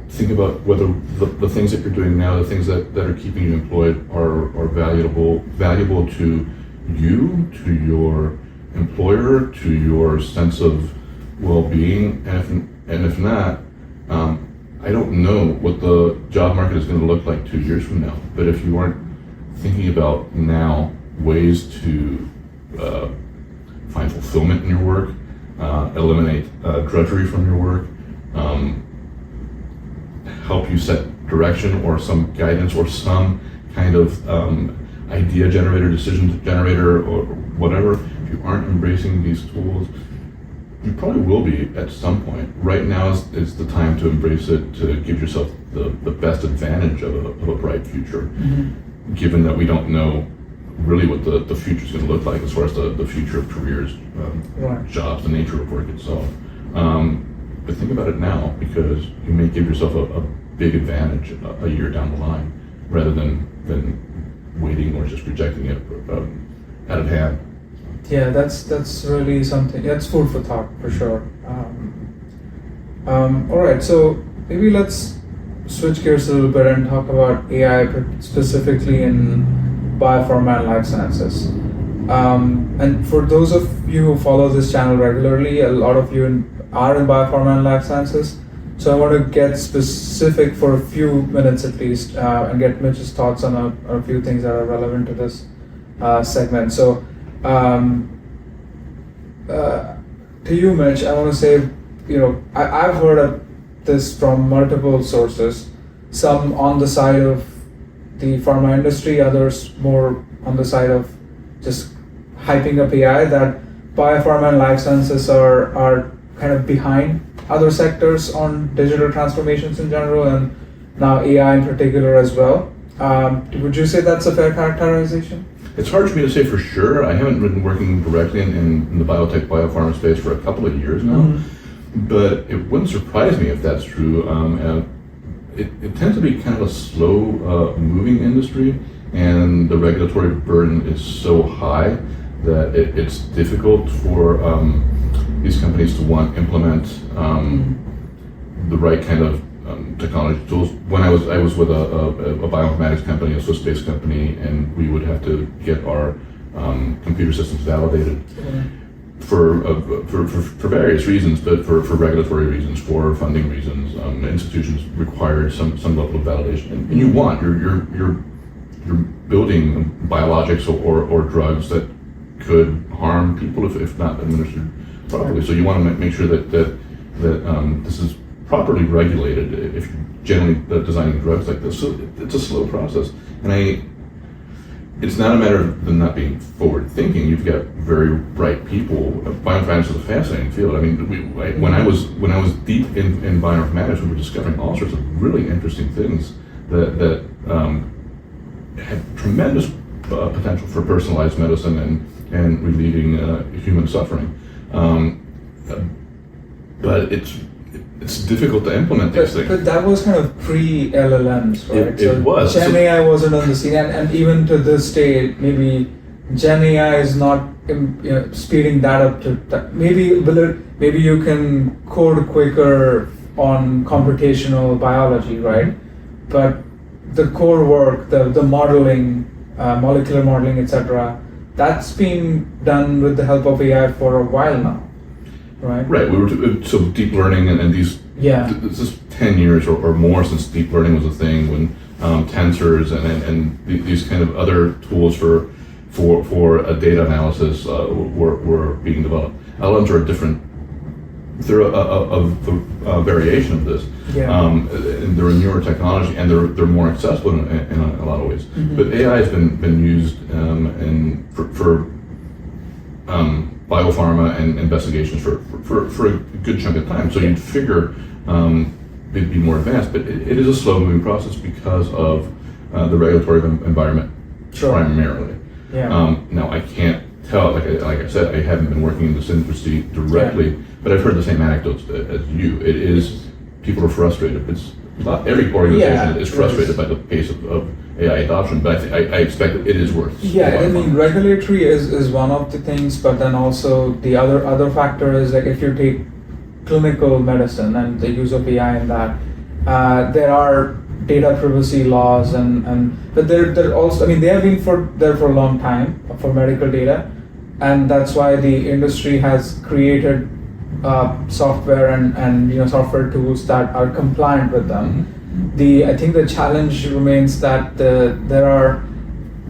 think about whether the things that you're doing now, the things that are keeping you employed are valuable to you, to your employer, to your sense of well-being, and if not, I don't know what the job market is going to look like 2 years from now, but if you aren't thinking about now ways to find fulfillment in your work, eliminate drudgery from your work, help you set direction or some guidance or some kind of idea generator, decision generator, or whatever, if you aren't embracing these tools, you probably will be at some point. Right now is the time to embrace it, to give yourself the best advantage of a bright future, given that we don't know really what the future is going to look like as far as the future of careers, jobs, the nature of work itself. But think about it now, because you may give yourself a big advantage a year down the line, rather than waiting or just rejecting it out of hand. Yeah, that's really something. That's food for thought for sure. All right, so maybe let's switch gears a little bit and talk about AI specifically in biopharma and life sciences. And for those of you who follow this channel regularly, a lot of you are in biopharma and life sciences. So I want to get specific for a few minutes at least, and get Mitch's thoughts on a few things that are relevant to this segment. So to you, Mitch, I want to say, I've heard of this from multiple sources, some on the side of the pharma industry, others more on the side of just hyping up AI, that biopharma and life sciences are kind of behind other sectors on digital transformations in general, and now AI in particular as well. Would you say that's a fair characterization? It's hard for me to say for sure. I haven't been working directly in the biotech, biopharma space for a couple of years now, but it wouldn't surprise me if that's true. It tends to be kind of a slow moving industry, and the regulatory burden is so high that it's difficult for these companies to implement the right kind of technology tools. When I was with a bioinformatics company, a Swiss-based company, and we would have to get our computer systems validated for various reasons, but for regulatory reasons, for funding reasons. Institutions required some level of validation, and you want you're building biologics or drugs that could harm people if not administered properly. So you want to make sure that this is properly regulated if you're generally designing drugs like this. So it's a slow process, and it's not a matter of them not being forward thinking. You've got very bright people. Bioinformatics is a fascinating field. I mean, when I was deep in bioinformatics, we were discovering all sorts of really interesting things that had tremendous potential for personalized medicine and relieving human suffering. But it's difficult to implement these things. But that was kind of pre-LLMs, right? It was. Gen AI wasn't on the scene, and even to this day, maybe Gen AI is not speeding that up to that. Maybe you can code quicker on computational biology, right? But the core work, the modeling, molecular modeling, etc., that's been done with the help of AI for a while now. Right. Right. So deep learning and these. Yeah. This is 10 years or more since deep learning was a thing, when tensors and these kind of other tools for data analysis were being developed. LLMs are they're a variation of this. Yeah. And they're a newer technology, and they're more accessible in a lot of ways. Mm-hmm. But AI has been used for biopharma and investigations for a good chunk of time. So you'd figure it'd be more advanced, but it is a slow moving process because of the regulatory environment. Sure. Primarily. Yeah. Now I can't tell, like I said, I haven't been working in this industry directly, but I've heard the same anecdotes as you. It is, people are frustrated. It's not every organization is frustrated by the pace of AI adoption, but I expect that it is worth. Yeah, I mean, regulatory is one of the things, but then also the other factor is, like, if you take clinical medicine and the use of AI in that, there are data privacy laws but they're also, I mean, they have been there for a long time for medical data, and that's why the industry has created software and software tools that are compliant with them. I think the challenge remains that the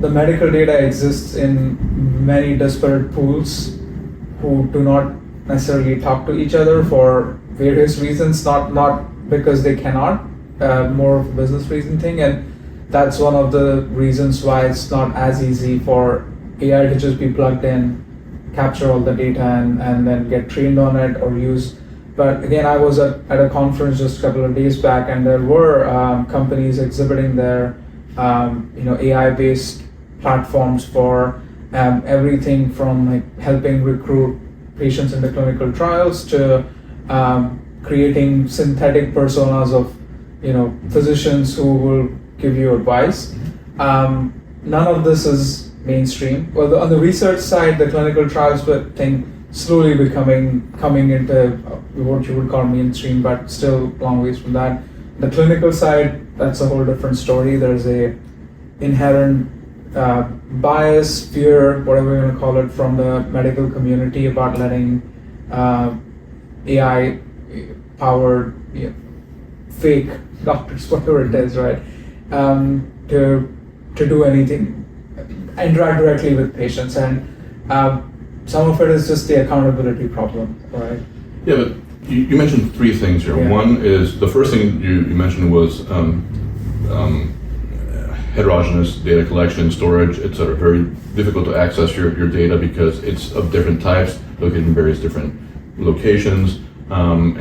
medical data exists in many disparate pools who do not necessarily talk to each other for various reasons, not because they cannot, more of a business reason thing, and that's one of the reasons why it's not as easy for AI to just be plugged in, capture all the data and then get trained on it or use. But again, I was at a conference just a couple of days back, and there were companies exhibiting their AI-based platforms for everything from, like, helping recruit patients into clinical trials to creating synthetic personas of physicians who will give you advice. None of this is mainstream. Well, on the research side, the clinical trials thing slowly coming into what you would call mainstream, but still long ways from that. The clinical side, that's a whole different story. There's a inherent bias, fear, whatever you want to call it, from the medical community about letting AI-powered fake doctors, whatever it is, right, to do anything, interact directly with patients, and some of it is just the accountability problem, right? Yeah, but you mentioned three things here. Yeah. One is, the first thing you mentioned was heterogeneous data collection, storage, etc. Very difficult to access your data because it's of different types, located in various different locations, and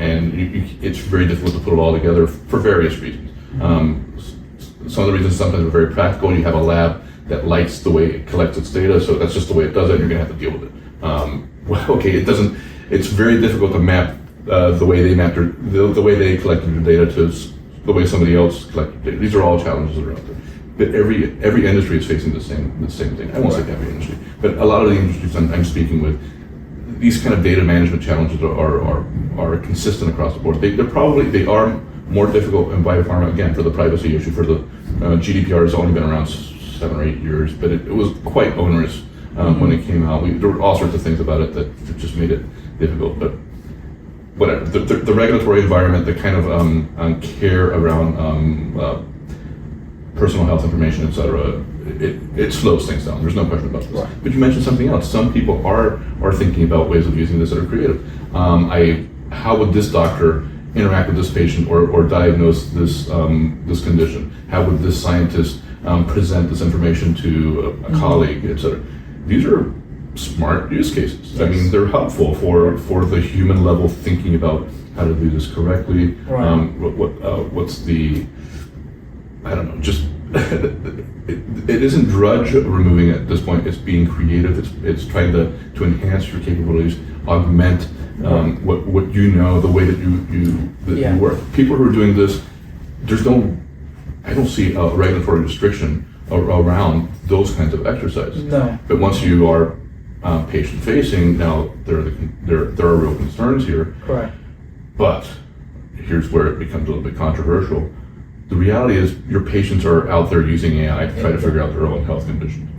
it's very difficult to put it all together for various reasons. Some of the reasons sometimes are very practical. You have a lab that likes the way it collects its data, so that's just the way it does it, and you're going to have to deal with it. Well, okay, it doesn't. It's very difficult to map the way they mapped the way they collected their data to the way somebody else collected data. These are all challenges that are out there. But every industry is facing the same thing. I won't say every industry, but a lot of the industries I'm speaking with, these kind of data management challenges are consistent across the board. They are more difficult in biopharma, again, for the privacy issue. For the GDPR has only been around 7 or 8 years, but it was quite onerous when it came out. There were all sorts of things about it that just made it difficult. But whatever, the regulatory environment, the kind of care around personal health information, etc., it slows things down. There's no question about this. Right. But you mentioned something else. Some people are thinking about ways of using this that are creative. How would this doctor interact with this patient or diagnose this condition? How would this scientist present this information to a colleague, etc.? These are smart use cases. Yes. I mean, they're helpful for the human level thinking about how to do this correctly. Right. What's the, I don't know, just it isn't drudge removing it at this point. It's being creative. It's trying to enhance your capabilities, augment what you know, the way that you work. People who are doing this, I don't see a regulatory restriction around those kinds of exercises. No. But once you are patient facing, now there are real concerns here. Correct. But here's where it becomes a little bit controversial. The reality is your patients are out there using AI to try to figure out their own health conditions.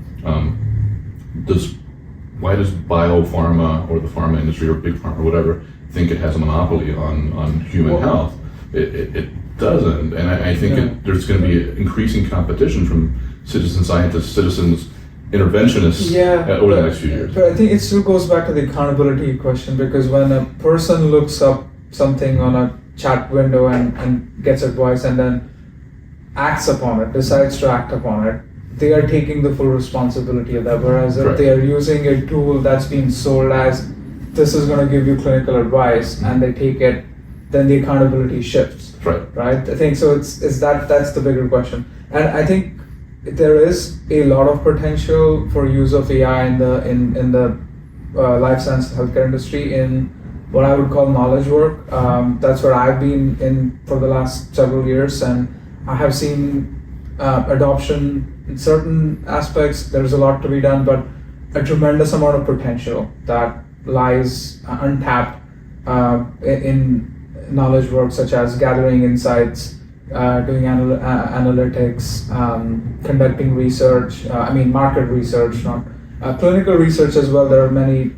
Why does biopharma or the pharma industry or big pharma or whatever think it has a monopoly on human health? It doesn't, and I think there's going to be increasing competition from citizen scientists, citizens interventionists over the next few years. But I think it still goes back to the accountability question, because when a person looks up something on a chat window and gets advice and then acts upon it, decides to act upon it, they are taking the full responsibility of that. Whereas if they are using a tool that's being sold as this is going to give you clinical advice and they take it, then the accountability shifts. Right. I think so. It's that's the bigger question, and I think there is a lot of potential for use of AI in the life science healthcare industry in what I would call knowledge work. That's where I've been in for the last several years, and I have seen adoption in certain aspects. There's a lot to be done, but a tremendous amount of potential that lies untapped in knowledge work, such as gathering insights, doing analytics, conducting research, market research, not clinical research as well. There are many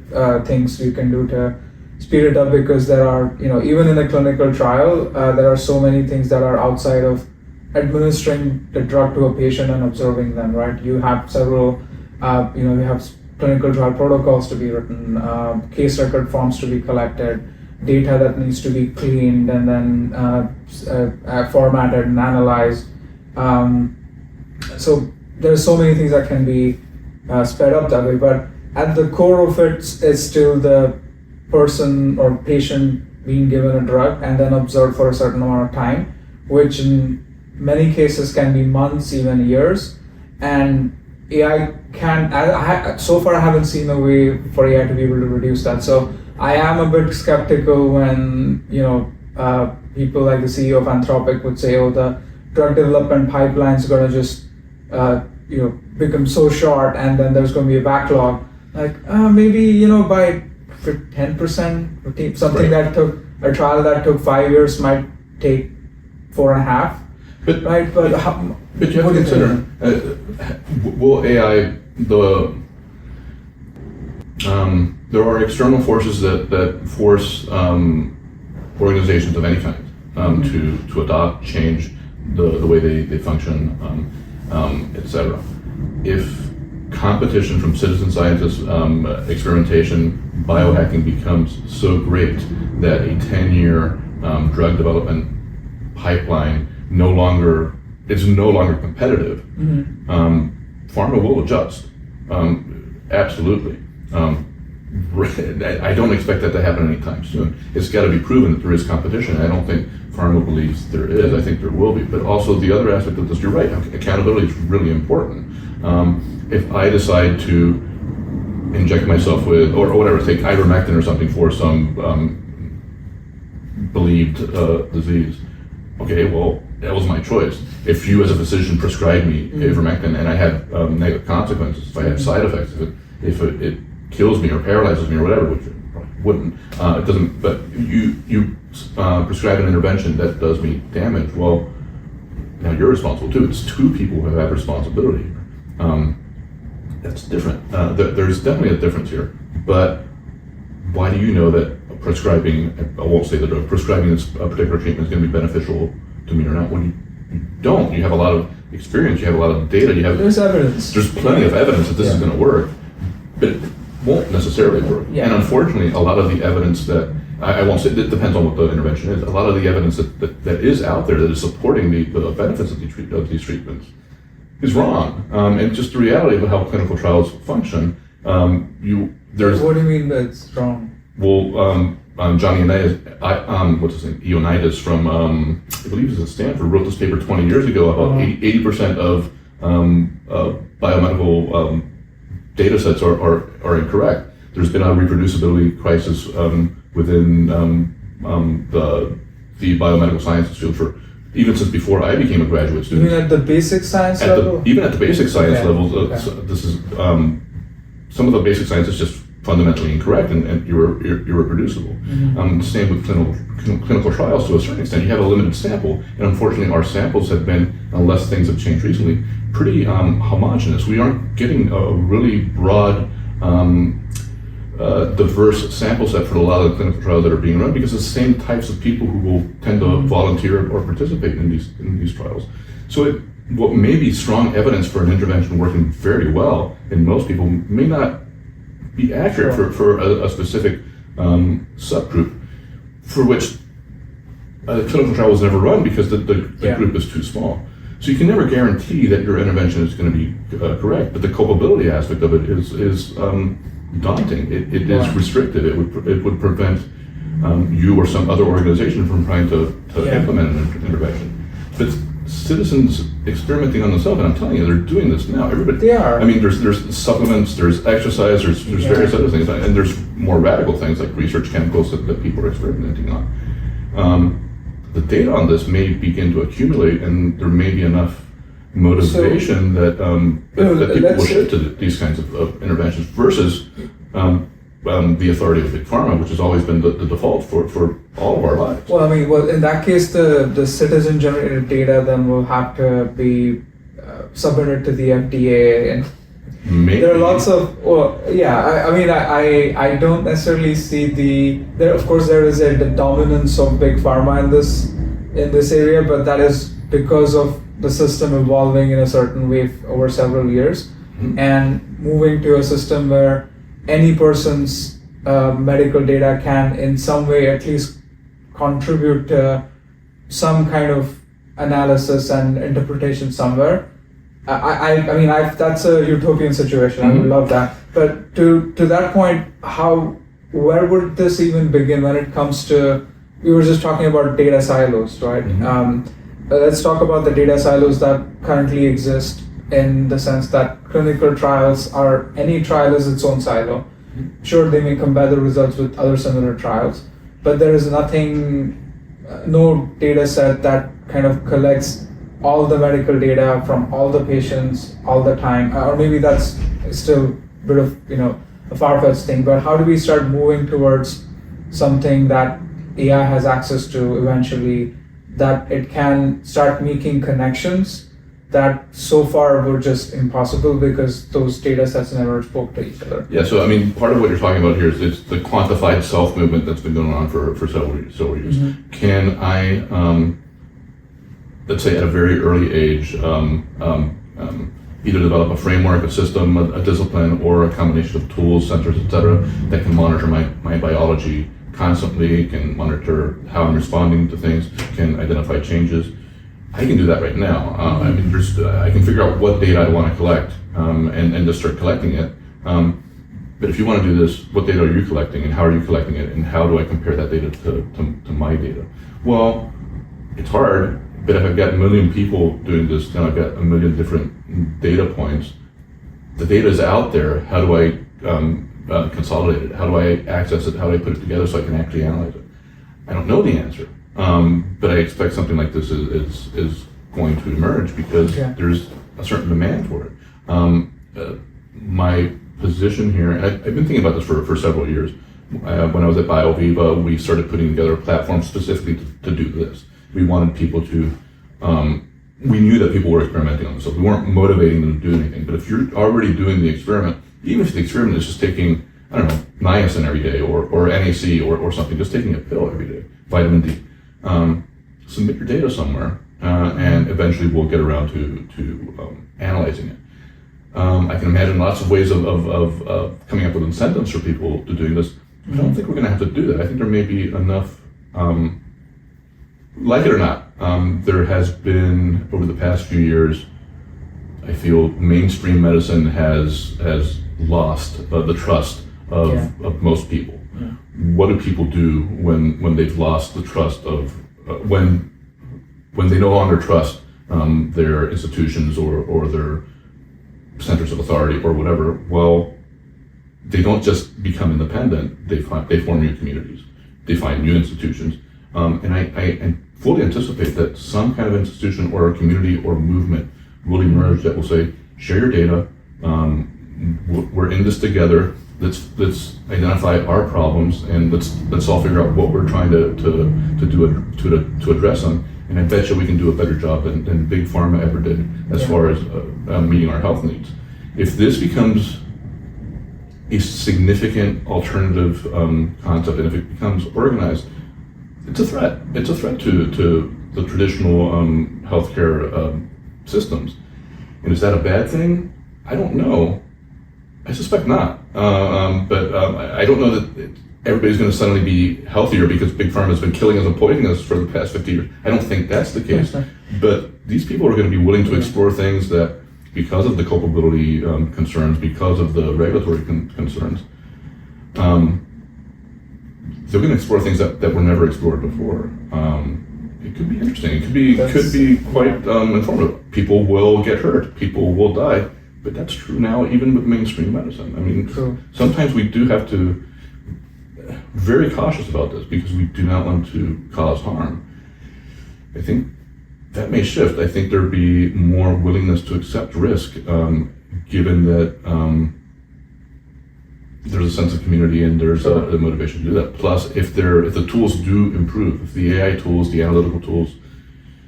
things you can do to speed it up, because there are, even in a clinical trial, there are so many things that are outside of administering the drug to a patient and observing them, right? You have several, you have clinical trial protocols to be written, case record forms to be collected, data that needs to be cleaned and then formatted and analyzed. So there's so many things that can be sped up that way, but at the core of it is still the person or patient being given a drug and then observed for a certain amount of time, which in many cases can be months, even years. And AI so far I haven't seen a way for AI to be able to reduce that. So I am a bit skeptical when people like the CEO of Anthropic would say, "Oh, the drug development pipeline is going to just become so short, and then there's going to be a backlog. Like maybe by 10%, something Right. that took a trial that took 5 years might take 4.5. But Right, but how, But you have what to do you consider, will AI, there are external forces that force organizations of any kind to adopt, change the way they function, etc. If competition from citizen scientists, experimentation, biohacking becomes so great that a 10-year drug development pipeline is no longer competitive, pharma will adjust. Absolutely. I don't expect that to happen anytime soon. It's got to be proven that there is competition. I don't think pharma believes there is. I think there will be. But also the other aspect of this, you're right, accountability is really important. If I decide to inject myself with, or whatever, take ivermectin or something for some believed disease, okay, well, that was my choice. If you as a physician prescribed me ivermectin and I had negative consequences, if I had side effects, if it kills me or paralyzes me or whatever, which it probably wouldn't, it doesn't, but you prescribe an intervention that does me damage, well, now you're responsible too. It's two people who have responsibility. That's different. There's definitely a difference here, but why do you know that prescribing, I won't say the drug, prescribing this particular treatment is going to be beneficial to me or not? When you don't, you have a lot of experience, you have a lot of data, there's evidence. There's plenty of evidence that this is going to work, but it won't necessarily work. Yeah. And unfortunately, a lot of the evidence that, I won't say, it depends on what the intervention is, a lot of the evidence that is out there that is supporting the benefits of these treatments is wrong. And just the reality of how clinical trials function, there's... What do you mean that it's wrong? Well, Johnny Ioannidis from, I believe he's at Stanford, wrote this paper 20 years ago about 80% of biomedical data sets are incorrect. There's been a reproducibility crisis within the biomedical sciences field for even since before I became a graduate student. You mean at the basic science level? Even at the basic science level, Okay. this is some of the basic science is just fundamentally incorrect and irreproducible. Same with clinical trials to a certain extent. You have a limited sample, and unfortunately our samples have been, unless things have changed recently, pretty homogeneous. We aren't getting a really broad, diverse sample set for a lot of the clinical trials that are being run, because it's the same types of people who will tend to volunteer or participate in these trials. So what may be strong evidence for an intervention working very well in most people may not be accurate for a specific subgroup for which a clinical trial was never run because the group is too small. So you can never guarantee that your intervention is going to be correct, but the culpability aspect of it is daunting. It is restrictive. It would prevent you or some other organization from trying to implement an intervention. But citizens experimenting on themselves, and I'm telling you, they're doing this now. Everybody. They are. I mean, there's supplements, there's exercise, there's various other things, and there's more radical things like research chemicals that people are experimenting on. The data on this may begin to accumulate, and there may be enough motivation that people will shift to these kinds of interventions versus the authority of big pharma, which has always been the default for all of our lives. Well, I mean, in that case, the citizen-generated data then will have to be submitted to the FDA, and Maybe. there are lots of. I don't necessarily see Of course, there is the dominance of big pharma in this area, but that is because of the system evolving in a certain way over several years, and moving to a system where any person's medical data can in some way at least contribute to some kind of analysis and interpretation somewhere. That's a utopian situation. I would love that. But to that point, where would this even begin when it comes to, we were just talking about data silos, right? Let's talk about the data silos that currently exist, in the sense that clinical trials any trial is its own silo. Sure, they may compare the results with other similar trials, but there is no data set that kind of collects all the medical data from all the patients all the time, or maybe that's still a bit of a far-fetched thing, but how do we start moving towards something that AI has access to eventually, that it can start making connections that so far were just impossible because those data sets never spoke to each other? Yeah, so I mean, part of what you're talking about here is it's the quantified self movement that's been going on for several years. Mm-hmm. Can I, let's say at a very early age, either develop a framework, a system, a discipline, or a combination of tools, sensors, etc., that can monitor my biology constantly, can monitor how I'm responding to things, can identify changes? I can do that right now. I mean, I can figure out what data I want to collect and just start collecting it. But if you want to do this, what data are you collecting and how are you collecting it and how do I compare that data to my data? Well, it's hard, but if I've got a million people doing this, then I've got a million different data points. The data is out there. How do I consolidate it? How do I access it? How do I put it together so I can actually analyze it? I don't know the answer. But I expect something like this is going to emerge because there's a certain demand for it. My position here, and I've been thinking about this for several years. When I was at BioViva, we started putting together a platform specifically to do this. We wanted people to, we knew that people were experimenting on this, so we weren't motivating them to do anything. But if you're already doing the experiment, even if the experiment is just taking, I don't know, niacin every day or NAC or something, just taking a pill every day, vitamin D. Submit your data somewhere, and eventually we'll get around to analyzing it. I can imagine lots of ways of coming up with incentives for people to doing this. I don't think we're going to have to do that. I think there may be enough, like it or not, there has been, over the past few years, I feel mainstream medicine has lost the trust of most people. Yeah. What do people do when they've lost the trust of, when they no longer trust their institutions or their centers of authority or whatever? Well, they don't just become independent, they form new communities, they find new institutions. And I fully anticipate that some kind of institution or community or movement will emerge that will say, share your data, we're in this together, let's identify our problems and let's all figure out what we're trying to address them. And I bet you we can do a better job than Big Pharma ever did as far as meeting our health needs. If this becomes a significant alternative concept, and if it becomes organized, it's a threat. It's a threat to the traditional healthcare systems. And is that a bad thing? I don't know. I suspect not. But I don't know that everybody's going to suddenly be healthier because Big Pharma has been killing us and poisoning us for the past 50 years. I don't think that's the case. But these people are going to be willing to explore things that, because of the culpability concerns, because of the regulatory concerns, they're going to explore things that were never explored before. It could be interesting. It could be quite informative. People will get hurt. People will die. But that's true now, even with mainstream medicine. I mean, sometimes we do have to be very cautious about this because we do not want to cause harm. I think that may shift. I think there'd be more willingness to accept risk, given that there's a sense of community and there's a motivation to do that. Plus, if the tools do improve, if the AI tools, the analytical tools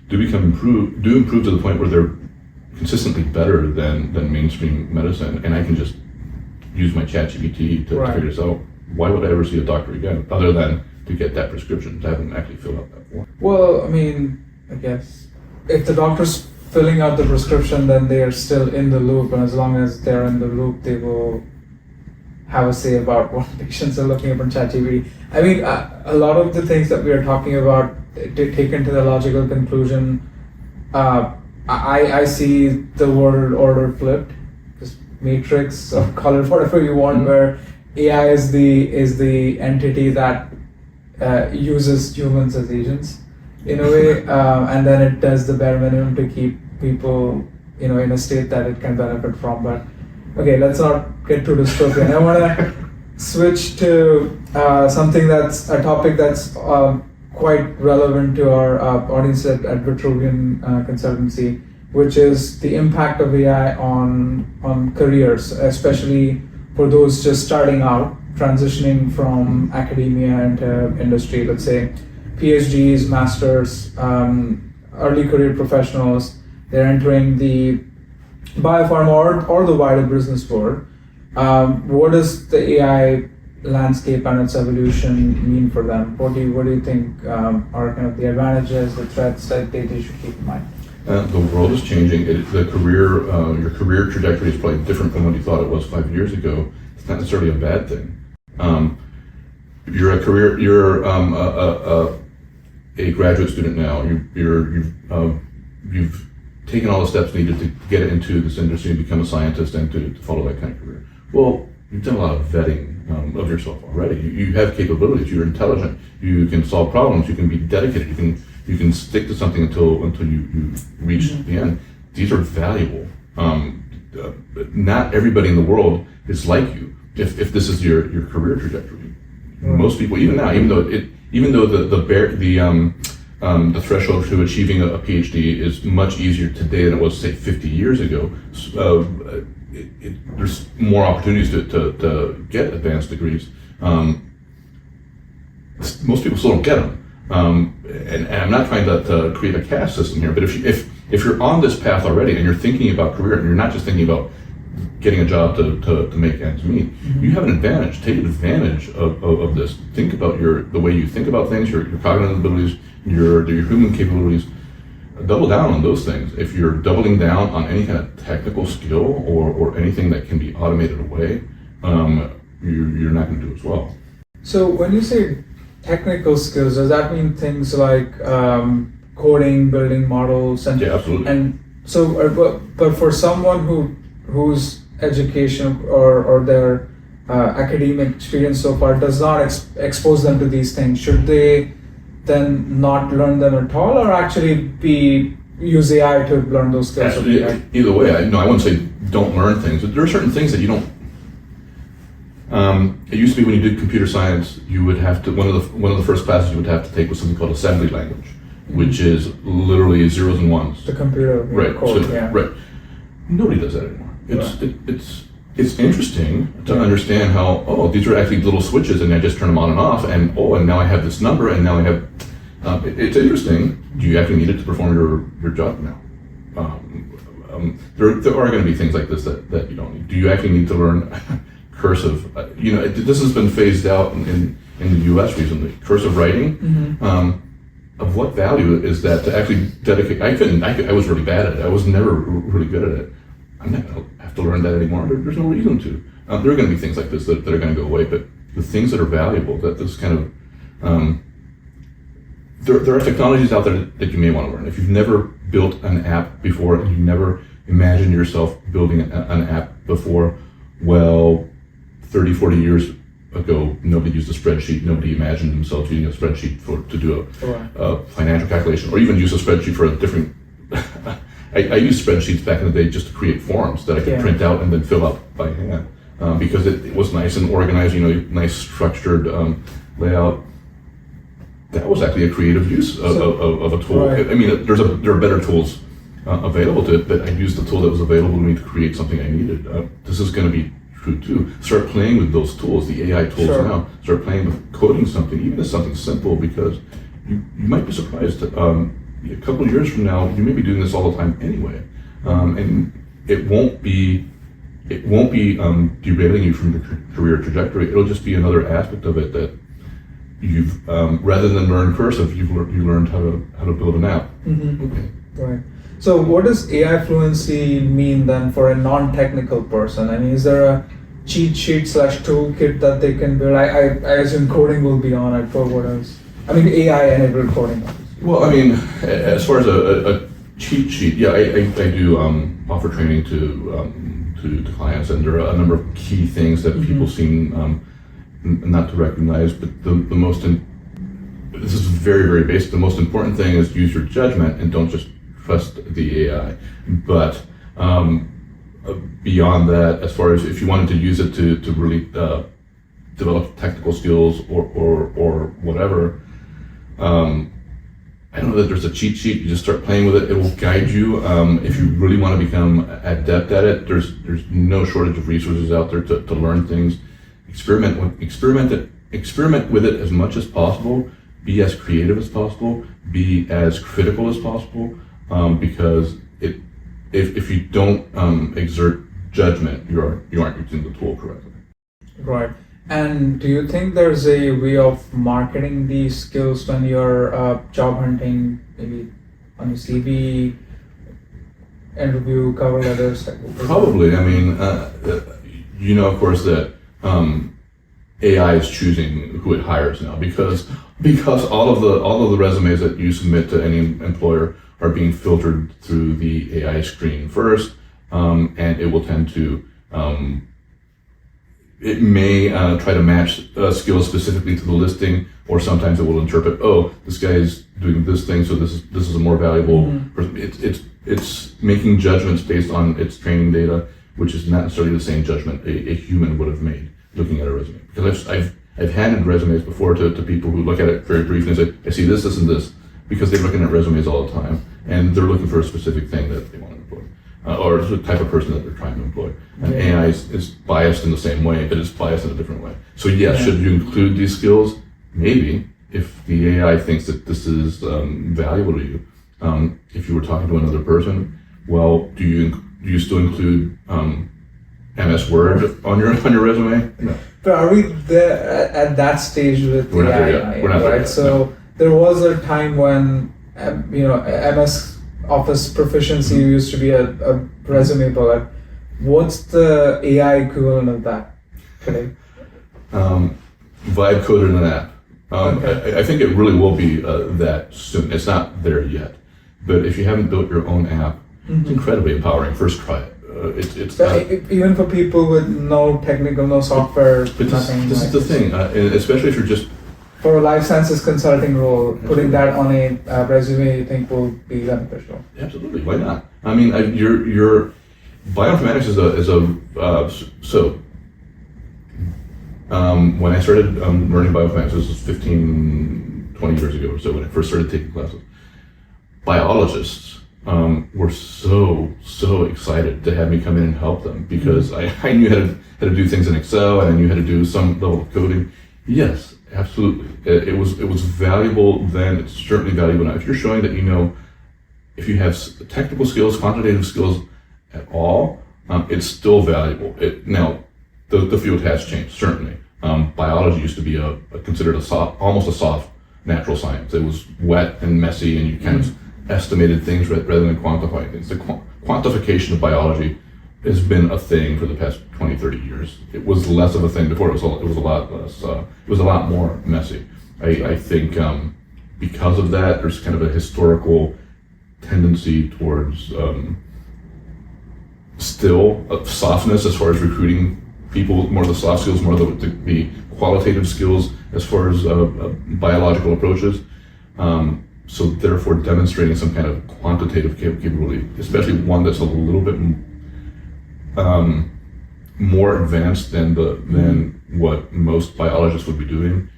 do improve to the point where they're consistently better than mainstream medicine, and I can just use my ChatGPT to figure this out, why would I ever see a doctor again, other than to get that prescription? I haven't actually filled out that form. Well, I mean, I guess if the doctor's filling out the prescription, then they are still in the loop, and as long as they're in the loop, they will have a say about what patients are looking up on ChatGPT. I mean, a lot of the things that we are talking about, taken to the logical conclusion, I see the world order flipped, this matrix, or call it whatever you want, where AI is the entity that uses humans as agents in a way, and then it does the bare minimum to keep people, in a state that it can benefit from. But okay, let's not get too dystopian. I want to switch to something that's a topic that's quite relevant to our audience at Vitruvian Consultancy, which is the impact of AI on careers, especially for those just starting out, transitioning from academia into industry, let's say PhDs, masters, early career professionals. They're entering the biopharma or the wider business world. What does the AI landscape and its evolution mean for them? What do you think are kind of the advantages, the threats that they should keep in mind? The world is changing. Your career trajectory is probably different from what you thought it was 5 years ago. It's not necessarily a bad thing. You're a graduate student now. You've taken all the steps needed to get into this industry and become a scientist and to follow that kind of career. Well, you've done a lot of vetting of yourself already. You have capabilities. You're intelligent. You can solve problems. You can be dedicated. You can stick to something until you reach the end. These are valuable. Not everybody in the world is like you. If this is your career trajectory, most people, even now, even though the threshold to achieving a PhD is much easier today than it was, say, 50 years ago. There's more opportunities to get advanced degrees. Most people still don't get them. And I'm not trying to create a caste system here, but if you're on this path already and you're thinking about career and you're not just thinking about getting a job to make ends meet, you have an advantage. Take advantage of this. Think about the way you think about things, your cognitive abilities, your human capabilities. Double down on those things. If you're doubling down on any kind of technical skill or anything that can be automated away, you're not going to do as well. So when you say technical skills, does that mean things like coding, building models, and yeah, absolutely. And so, but for someone whose education or their academic experience so far does not expose them to these things, should they then not learn them at all, or actually use AI to learn those skills? Either way, I wouldn't say don't learn things. There are certain things that you don't. It used to be when you did computer science, you would have to one of the first classes you would have to take was something called assembly language, which is literally zeros and ones. The computer code, Right. Nobody does that anymore. It's interesting to understand how these are actually little switches and I just turn them on and off and now I have this number and now I have. It's interesting. Do you actually need it to perform your job now? There are going to be things like this that you don't need. Do you actually need to learn cursive? This has been phased out in the U.S. recently. Cursive writing. Of what value is that to actually dedicate? I was really bad at it. I was never really good at it. I'm not going to have to learn that anymore. There's no reason to. There are going to be things like this that are going to go away, but the things that are valuable, that this kind of, there are technologies out there that you may want to learn. If you've never built an app before and you never imagined yourself building an app before, well, 30, 40 years ago, nobody used a spreadsheet. Nobody imagined themselves using a spreadsheet to do a financial calculation, or even use a spreadsheet for a different. I used spreadsheets back in the day just to create forms that I could print out and then fill out by hand because it was nice and organized, nice structured layout. That was actually a creative use of a tool. Right. I mean, there are better tools available to it, but I used the tool that was available to me to create something I needed. This is going to be true too. Start playing with those tools, the AI tools now. Start playing with coding something, even if something simple, because you might be surprised. A couple of years from now, you may be doing this all the time anyway, and it won't be derailing you from your career trajectory. It'll just be another aspect of it that you've rather than learn cursive, you learned how to build an app. Okay. Right. So, what does AI fluency mean then for a non-technical person? I mean, is there a cheat sheet / toolkit that they can build? I assume coding will be on it, but what else? I mean, AI-enabled coding. Well, I mean, as far as a cheat sheet, I do offer training to clients, and there are a number of key things that people seem not to recognize. But this is very, very basic. The most important thing is use your judgment and don't just trust the AI. But beyond that, as far as if you wanted to use it to really develop technical skills or whatever. I don't know that there's a cheat sheet. You just start playing with it. It will guide you. If you really want to become adept at it, there's no shortage of resources out there to learn things. Experiment with it as much as possible. Be as creative as possible. Be as critical as possible. Because if you don't exert judgment, you aren't using the tool correctly. Right. And do you think there's a way of marketing these skills when you're job hunting, maybe on your CV, interview, cover letters? Probably. I mean, of course, that AI is choosing who it hires now because all of the resumes that you submit to any employer are being filtered through the AI screen first, and it will tend to. It may try to match skills specifically to the listing, or sometimes it will interpret, oh, this guy is doing this thing, so this is a more valuable person. It's making judgments based on its training data, which is not necessarily the same judgment a human would have made looking at a resume. Because I've handed resumes before to people who look at it very briefly and say, I see this, and this, because they're looking at resumes all the time, and they're looking for a specific thing that they want to employ. Or the type of person that they're trying to employ. And AI is biased in the same way, but it's biased in a different way. So yes, should you include these skills? Maybe, if the AI thinks that this is valuable to you. If you were talking to another person, well, do you still include MS Word on your resume? No. But are we there at that stage with We're not AI? there yet. We're not there right? yet. So there was a time when MS Office proficiency used to be a resume bullet. What's the AI equivalent of that today? Vibe coded an app. Okay. I think it really will be that soon. It's not there yet, but if you haven't built your own app, it's incredibly empowering. First, try it. It's even for people with no technical, no software, but nothing. This is the thing, especially if you're just. For a life sciences consulting role, putting that on a resume, you think will be beneficial? Absolutely, why not? I mean, your bioinformatics is a when I started learning bioinformatics, this was 15, 20 years ago or so when I first started taking classes. Biologists were so excited to have me come in and help them because I knew how to do things in Excel and I knew how to do some level of coding. Yes. Absolutely. It was valuable then. It's certainly valuable now. If you're showing that if you have technical skills, quantitative skills at all, it's still valuable. Now, the field has changed, certainly. Biology used to be considered almost a soft natural science. It was wet and messy and you kind of estimated things rather than quantifying things. The quantification of biology has been a thing for the past 20, 30 years. It was less of a thing before. It was a lot less. It was a lot more messy. I think because of that, there's kind of a historical tendency towards still softness as far as recruiting people, more of the soft skills, more of the qualitative skills as far as biological approaches. So therefore, demonstrating some kind of quantitative capability, especially one that's a little bit more advanced than what most biologists would be doing,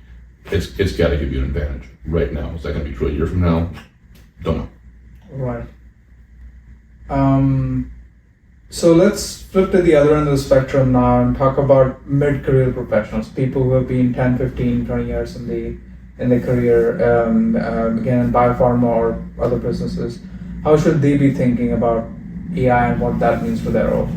it's got to give you an advantage right now. Is that going to be true a year from now? Don't know. Right. So let's flip to the other end of the spectrum now and talk about mid-career professionals, people who have been 10, 15, 20 years in their career, again in biopharma or other businesses. How should they be thinking about AI and what that means for their role?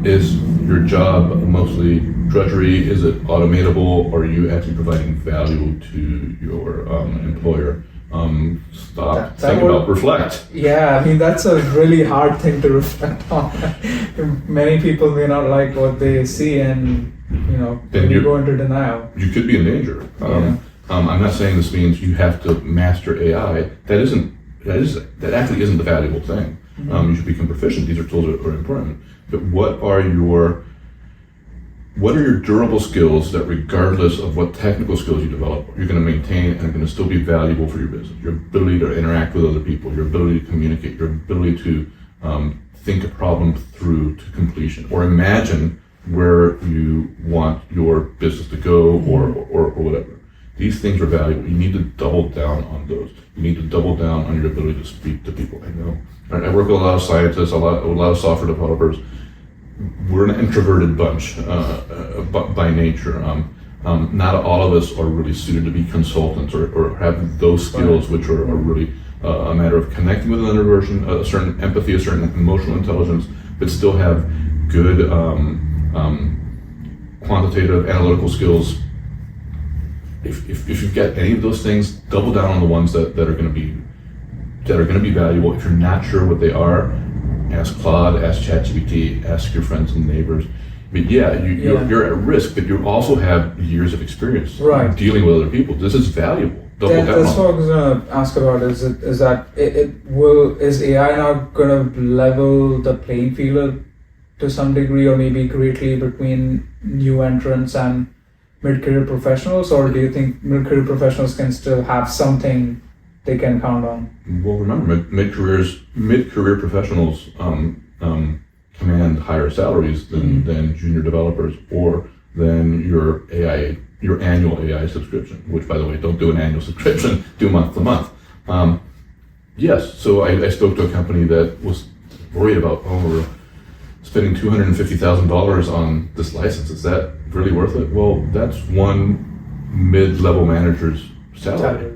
Is your job mostly drudgery? Is it automatable? Or are you actually providing value to your employer? Reflect. Yeah, I mean, that's a really hard thing to reflect on. Many people may not like what they see and, you go into denial. You could be in danger. I'm not saying this means you have to master AI. That actually isn't the valuable thing. You should become proficient. These are tools that are important. But what are your durable skills that, regardless of what technical skills you develop, you're going to maintain and are going to still be valuable for your business? Your ability to interact with other people, your ability to communicate, your ability to think a problem through to completion, or imagine where you want your business to go, or whatever. These things are valuable. You need to double down on those. You need to double down on your ability to speak to people. I know. I work with a lot of scientists, a lot of software developers. We're an introverted bunch by nature. Not all of us are really suited to be consultants or have those skills, which are really a matter of connecting with another person, a certain empathy, a certain emotional intelligence, but still have good quantitative analytical skills. If you've got any of those things, double down on the ones that are going to be valuable. If you're not sure what they are, ask Claude, ask ChatGPT, ask your friends and neighbors. But you're at risk, but you also have years of experience dealing with other people. This is valuable. That's what I was gonna ask about. Is AI now gonna level the playing field to some degree, or maybe greatly, between new entrants and mid-career professionals, or do you think mid-career professionals can still have something they can count on? Well, remember, mid-career professionals command higher salaries than junior developers, or than your annual AI subscription, which, by the way, don't do an annual subscription, do month to month. Yes, so I spoke to a company that was worried about, we're spending $250,000 on this license. Is that really worth it? Well, that's one mid-level manager's salary.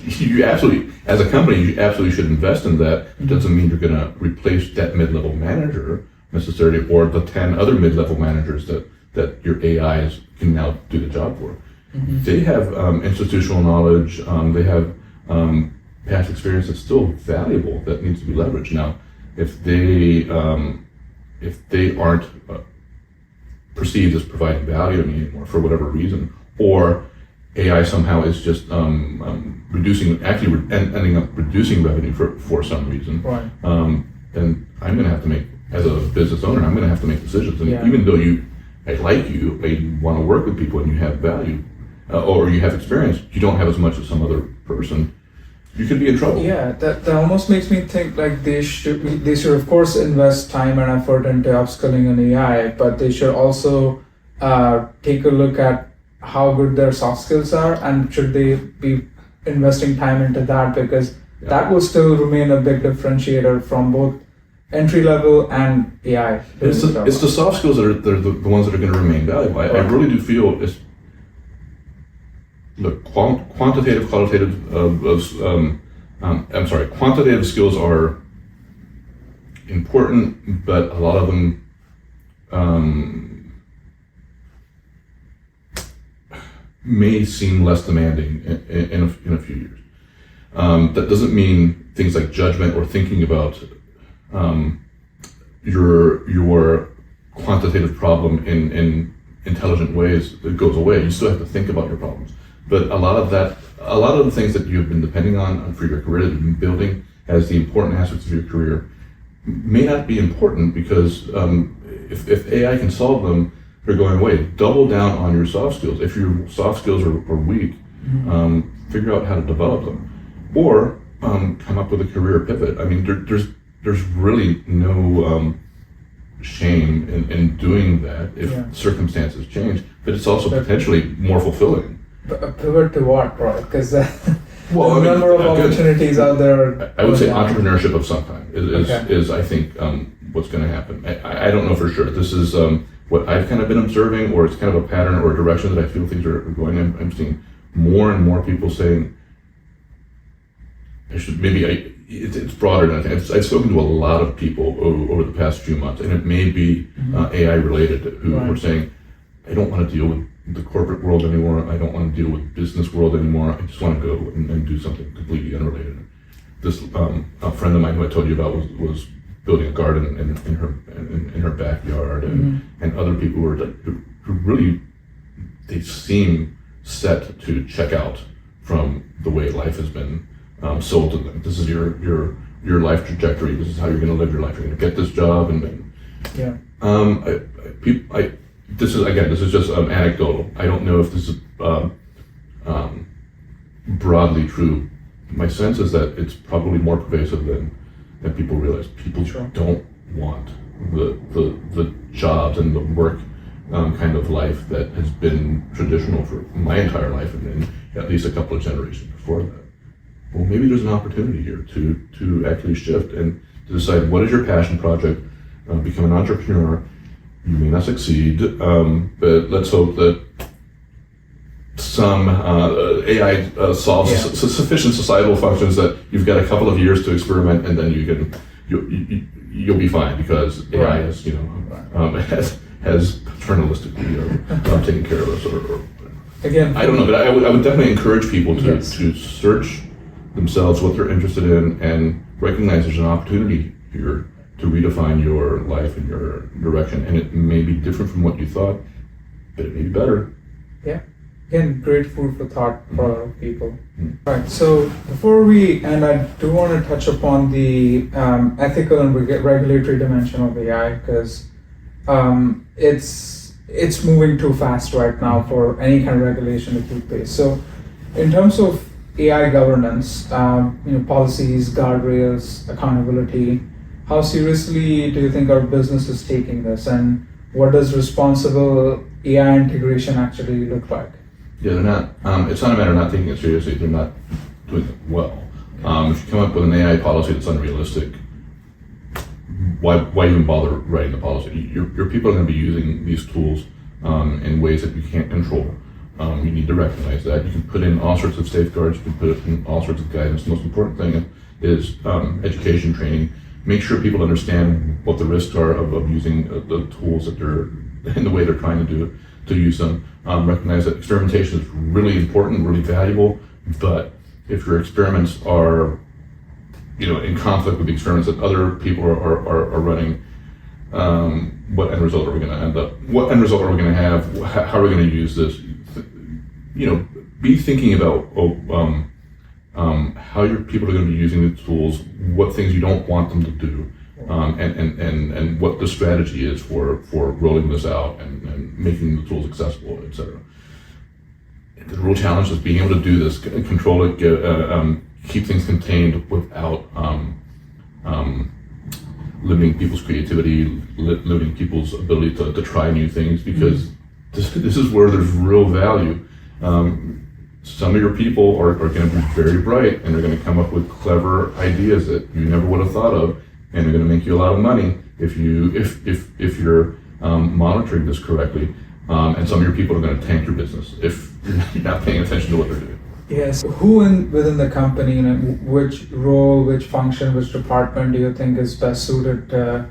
You absolutely, as a company, you absolutely should invest in that. It doesn't mean you're going to replace that mid-level manager necessarily, or the 10 other mid-level managers that your AIs can now do the job for. They have institutional knowledge. They have past experience that's still valuable, that needs to be leveraged. Now, if they aren't perceived as providing value to me anymore for whatever reason, or AI somehow is just ending up reducing revenue for some reason, then I'm going to have to make, as a business owner, I'm going to have to make decisions. And even though I like you, I want to work with people, and you have value, or you have experience, you don't have as much as some other person, you could be in trouble. Yeah, that almost makes me think like they should of course invest time and effort into upskilling an AI, but they should also take a look at how good their soft skills are, and should they be investing time into that, because that will still remain a big differentiator from both entry level and AI. It's the soft skills that are the ones that are going to remain valuable. I really do feel quantitative skills are important, but a lot of them may seem less demanding in a few years. That doesn't mean things like judgment or thinking about your quantitative problem in intelligent ways goes away. You still have to think about your problems. But a lot of the things that you've been depending on for your career, that you've been building as the important aspects of your career, may not be important, because if AI can solve them, they're going away. Double down on your soft skills. If your soft skills are weak, figure out how to develop them, or come up with a career pivot. I mean, there's really no shame in doing that if circumstances change, but it's also potentially more fulfilling. A pivot to what, right? Because number of opportunities out there. I would say entrepreneurship of some kind is I think what's going to happen. I don't know for sure. This is what I've kind of been observing, or it's kind of a pattern or a direction that I feel things are going in. I'm seeing more and more people saying, it's broader than I think. I've spoken to a lot of people over the past few months, and it may be AI related, who are saying, I don't want to deal with the corporate world anymore. I don't want to deal with business world anymore. I just want to go and do something completely unrelated. This a friend of mine who I told you about was building a garden in her backyard, and other people who really, they seem set to check out from the way life has been sold to them. This is your life trajectory. This is how you're going to live your life. You're going to get this job, This is just anecdotal. I don't know if this is broadly true. My sense is that it's probably more pervasive than people realize. People don't want the jobs and the work kind of life that has been traditional for my entire life and at least a couple of generations before that. Well, maybe there's an opportunity here to actually shift and to decide what is your passion project, become an entrepreneur. You may not succeed, but let's hope that some AI solves sufficient societal functions that you've got a couple of years to experiment, and then you'll be fine because AI is has paternalistically taken care of us. Or Again, I don't know, but I would definitely encourage people to search themselves what they're interested in and recognize there's an opportunity here to redefine your life and your direction. And it may be different from what you thought, but it may be better. Yeah. Again, great food for thought for a lot of people. Right. So before we end, I do want to touch upon the ethical and regulatory dimension of AI because it's moving too fast right now for any kind of regulation to keep pace. So in terms of AI governance, policies, guardrails, accountability, how seriously do you think our business is taking this, and what does responsible AI integration actually look like? Yeah, they're not. It's not a matter of not taking it seriously. They're not doing it well. If you come up with an AI policy that's unrealistic, why even bother writing the policy? Your people are going to be using these tools in ways that you can't control. You need to recognize that. You can put in all sorts of safeguards. You can put in all sorts of guidance. The most important thing is education, training. Make sure people understand what the risks are of using the tools that they're in the way they're trying to use them. Recognize that experimentation is really important, really valuable, but if your experiments are in conflict with the experiments that other people are running, what end result are we going to end up? What end result are we going to have? How are we going to use this? Be thinking about how your people are going to be using the tools, what things you don't want them to do, and what the strategy is for rolling this out and making the tools accessible, etc. The real challenge is being able to do this, control it, keep things contained without limiting people's creativity, limiting people's ability to try new things, because this is where there's real value. Some of your people are going to be very bright, and they're going to come up with clever ideas that you never would have thought of, and they're going to make you a lot of money if you're monitoring this correctly. And some of your people are going to tank your business if you're not paying attention to what they're doing. Yes. Who within the company, which role, which function, which department do you think is best suited to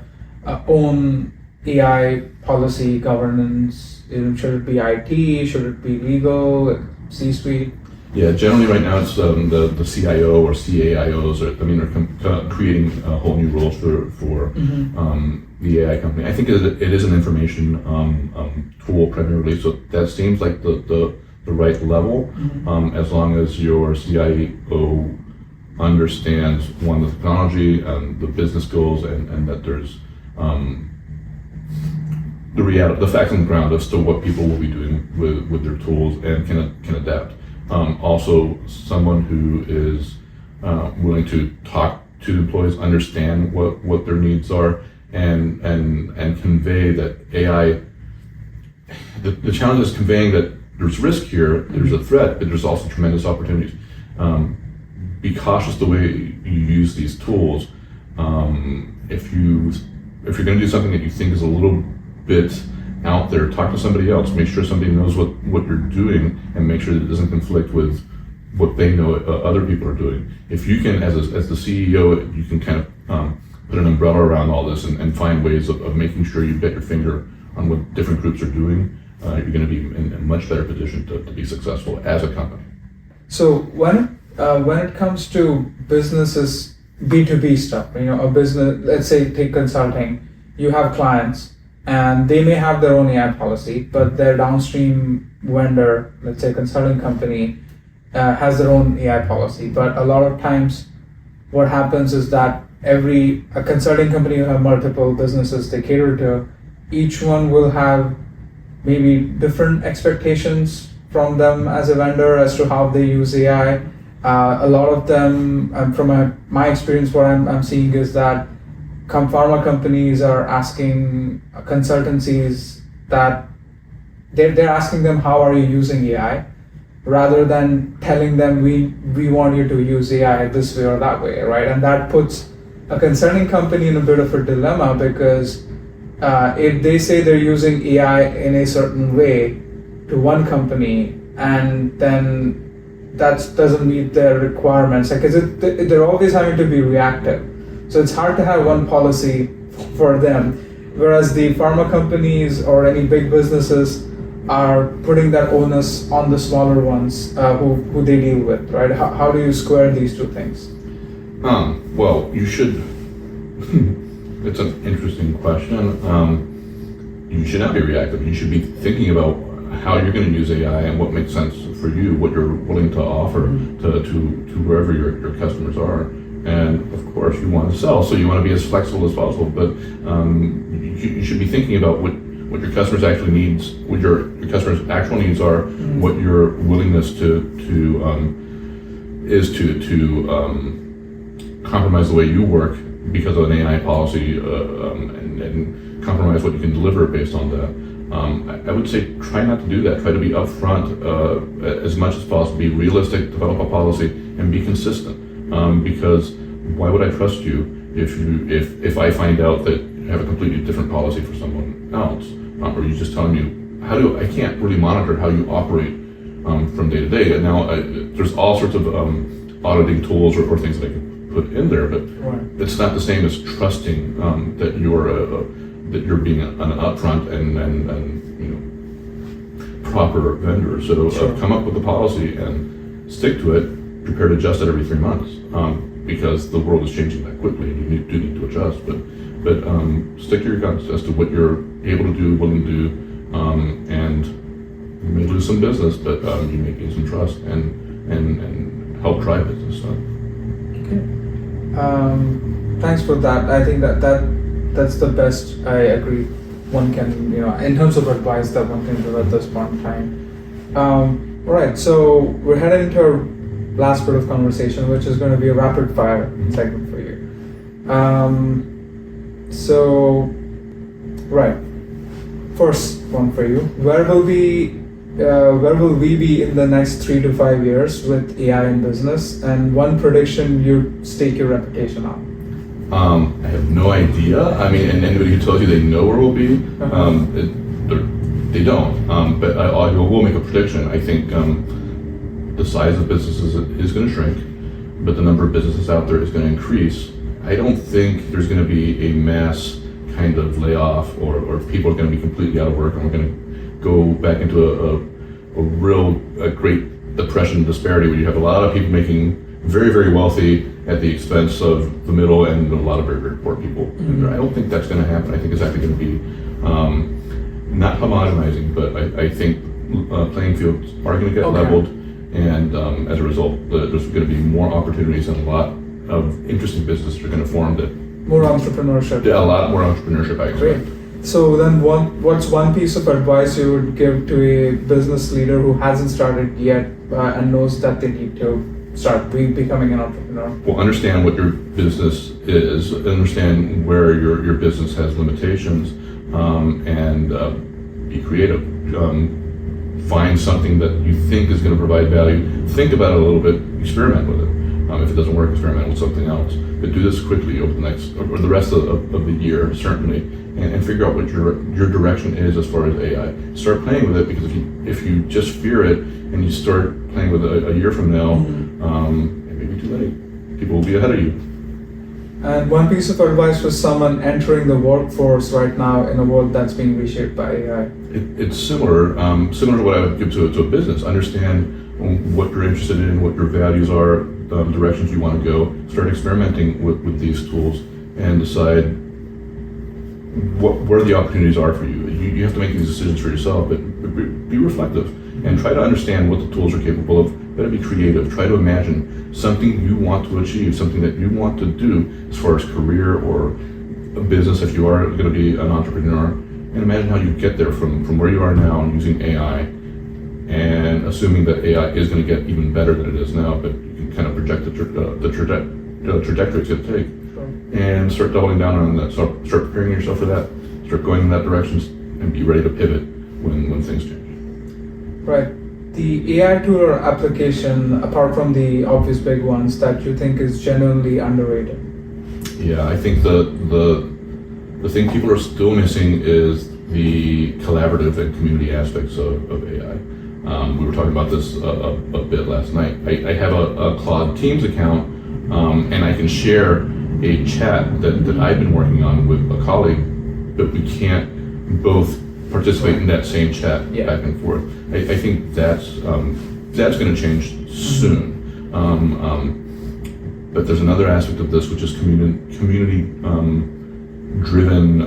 own AI policy governance? Should it be IT? Should it be legal? C-suite? Yeah, generally right now it's the CIO or CAIOs. They're creating whole new roles for the AI company. I think it is an information tool primarily, so that seems like the right level, as long as your CIO understands the technology and the business goals, and that there's the reality, the facts on the ground as to what people will be doing with their tools and can adapt. Also, someone who is willing to talk to employees, understand what their needs are, and convey that AI. The challenge is conveying that there's risk here, there's a threat, but there's also tremendous opportunities. Be cautious the way you use these tools. If you're going to do something that you think is a little bit out there, talk to somebody else. Make sure somebody knows what you're doing, and make sure that it doesn't conflict with what they know other people are doing. If you can, as the CEO, you can kind of put an umbrella around all this and find ways of making sure you get your finger on what different groups are doing, you're going to be in a much better position to be successful as a company. So when it comes to businesses, B2B stuff, a business, let's say take consulting, you have clients, and they may have their own AI policy, but their downstream vendor, let's say consulting company, has their own AI policy. But a lot of times what happens is that a consulting company will have multiple businesses they cater to. Each one will have maybe different expectations from them as a vendor as to how they use AI. A lot of them, from my experience, what I'm seeing is that pharma companies are asking consultancies that they're asking them, how are you using AI? Rather than telling them, we want you to use AI this way or that way, right? And that puts a concerning company in a bit of a dilemma, because if they say they're using AI in a certain way to one company, and then that doesn't meet their requirements, because they're always having to be reactive. So it's hard to have one policy for them, whereas the pharma companies or any big businesses are putting that onus on the smaller ones who they deal with, right? How do you square these two things? Well, you should. It's an interesting question. You should not be reactive. You should be thinking about how you're going to use AI and what makes sense for you, what you're willing to offer to wherever your customers are. And of course, you want to sell, so you want to be as flexible as possible. But you should be thinking about what your customers actually needs, what your customers' actual needs are, what your willingness to compromise the way you work because of an AI policy, and compromise what you can deliver based on that. I would say try not to do that. Try to be upfront as much as possible. Be realistic, develop a policy, and be consistent. Because why would I trust you if I find out that you have a completely different policy for someone else, or you just telling me I can't really monitor how you operate from day to day. And now there's all sorts of auditing tools or things that I can put in there, but it's not the same as trusting that you're being an upfront and proper vendor. So come up with a policy and stick to it. Prepare to adjust it every 3 months, because the world is changing that quickly, and you do need to adjust. But stick to your guns as to what you're able to do, willing to do, and you may lose some business, but you may gain some trust and help drive business. So. Okay. Thanks for that. I think that's the best. I agree. One can, in terms of advice, that one can give at this point in time. All right. So we're heading into our last bit of conversation, which is going to be a rapid fire segment for you. First one for you. Where will we be in the next 3 to 5 years with AI in business, and one prediction you stake your reputation on? I have no idea. I mean, and anybody who tells you they know where we'll be, they don't. But I will make a prediction. I think the size of businesses is going to shrink, but the number of businesses out there is going to increase. I don't think there's going to be a mass kind of layoff or people are going to be completely out of work and we're going to go back into a great depression disparity where you have a lot of people making very, very wealthy at the expense of the middle and a lot of very, very poor people. Mm-hmm. I don't think that's going to happen. I think it's actually going to be not homogenizing, but I think playing fields are going to get leveled. And as a result, there's going to be more opportunities and a lot of interesting businesses are going to form that. More entrepreneurship. Yeah, a lot more entrepreneurship, I expect. Great. So then what's one piece of advice you would give to a business leader who hasn't started yet and knows that they need to start becoming an entrepreneur? Well, understand what your business is, understand where your business has limitations, and be creative. Find something that you think is going to provide value. Think about it a little bit. Experiment with it. If it doesn't work, experiment with something else. But do this quickly over the next, or the rest of the year, certainly, and figure out what your direction is as far as AI. Start playing with it, because if you just fear it and you start playing with it a year from now, it may be too late. People will be ahead of you. And one piece of advice for someone entering the workforce right now in a world that's being reshaped by AI. It's similar to what I would give to a business. Understand what you're interested in, what your values are, directions you want to go. Start experimenting with these tools and decide where the opportunities are for you. You have to make these decisions for yourself, but be reflective and try to understand what the tools are capable of. Better be creative. Try to imagine something you want to achieve, something that you want to do as far as career or a business if you are going to be an entrepreneur, and imagine how you get there from where you are now using AI, and assuming that AI is going to get even better than it is now, but you can kind of project the trajectory it's going to take. And start doubling down on that. Start preparing yourself for that. Start going in that direction and be ready to pivot when things change. Right. The AI tool or application, apart from the obvious big ones, that you think is genuinely underrated? Yeah, I think the thing people are still missing is the collaborative and community aspects of AI. We were talking about this a bit last night. I have a Claude Teams account, and I can share a chat that I've been working on with a colleague, but we can't both participate in that same chat back and forth. I think that's going to change soon. But there's another aspect of this, which is community driven.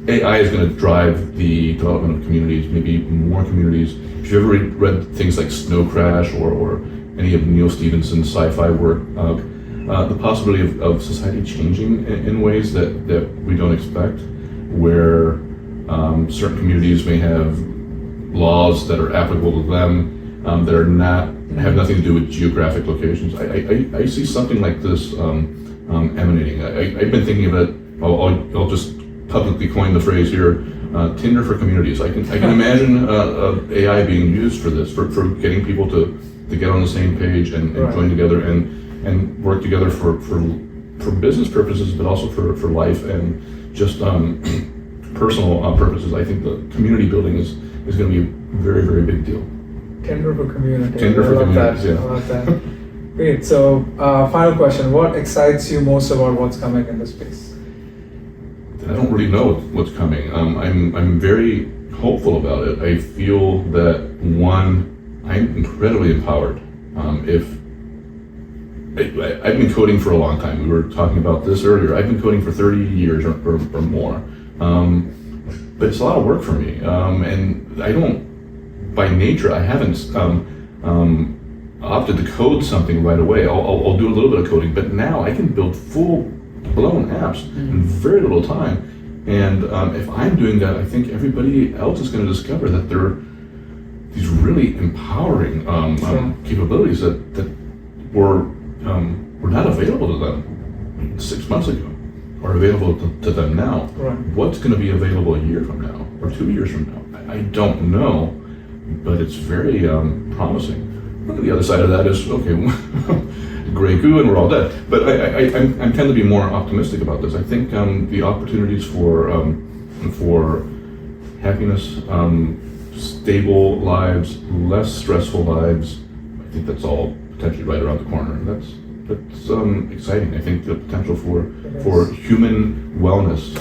AI is going to drive the development of communities, maybe more communities. If you've ever read things like Snow Crash or any of Neil Stephenson's sci-fi work, the possibility of society changing in ways that we don't expect, where certain communities may have laws that are applicable to them that are have nothing to do with geographic locations. I see something like this emanating. I've been thinking of it. I'll just publicly coin the phrase here: Tinder for communities. I can imagine AI being used for this, for getting people to get on the same page and join together and work together for business purposes, but also for life and just personal purposes. I think the community building is going to be a very, very big deal. Tinder for community. Tinder for communities, yeah. I love that. Great. So, final question: what excites you most about what's coming in this space? I don't really know what's coming. I'm very hopeful about it. I feel that I'm incredibly empowered. I've been coding for a long time. We were talking about this earlier. I've been coding for 30 years or more. But it's a lot of work for me. And I don't, by nature, I haven't opted to code something right away. I'll do a little bit of coding, but now I can build full-blown apps in very little time. And if I'm doing that, I think everybody else is going to discover that there are these really empowering capabilities that were not available to them 6 months ago, are available to them now. Right. What's going to be available a year from now or 2 years from now? I don't know, but it's very promising. The other side of that is, okay, gray goo and we're all dead. But I tend to be more optimistic about this. I think the opportunities for happiness, stable lives, less stressful lives, I think that's all potentially right around the corner. And that's exciting. I think the potential for human wellness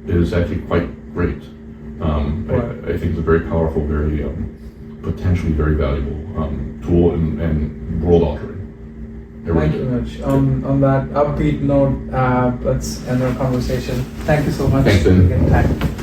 is actually quite great. I think it's a very powerful, very potentially very valuable tool and world altering. Thank you, Mitch. On that upbeat note, let's end our conversation. Thank you so much. Thanks, Ben.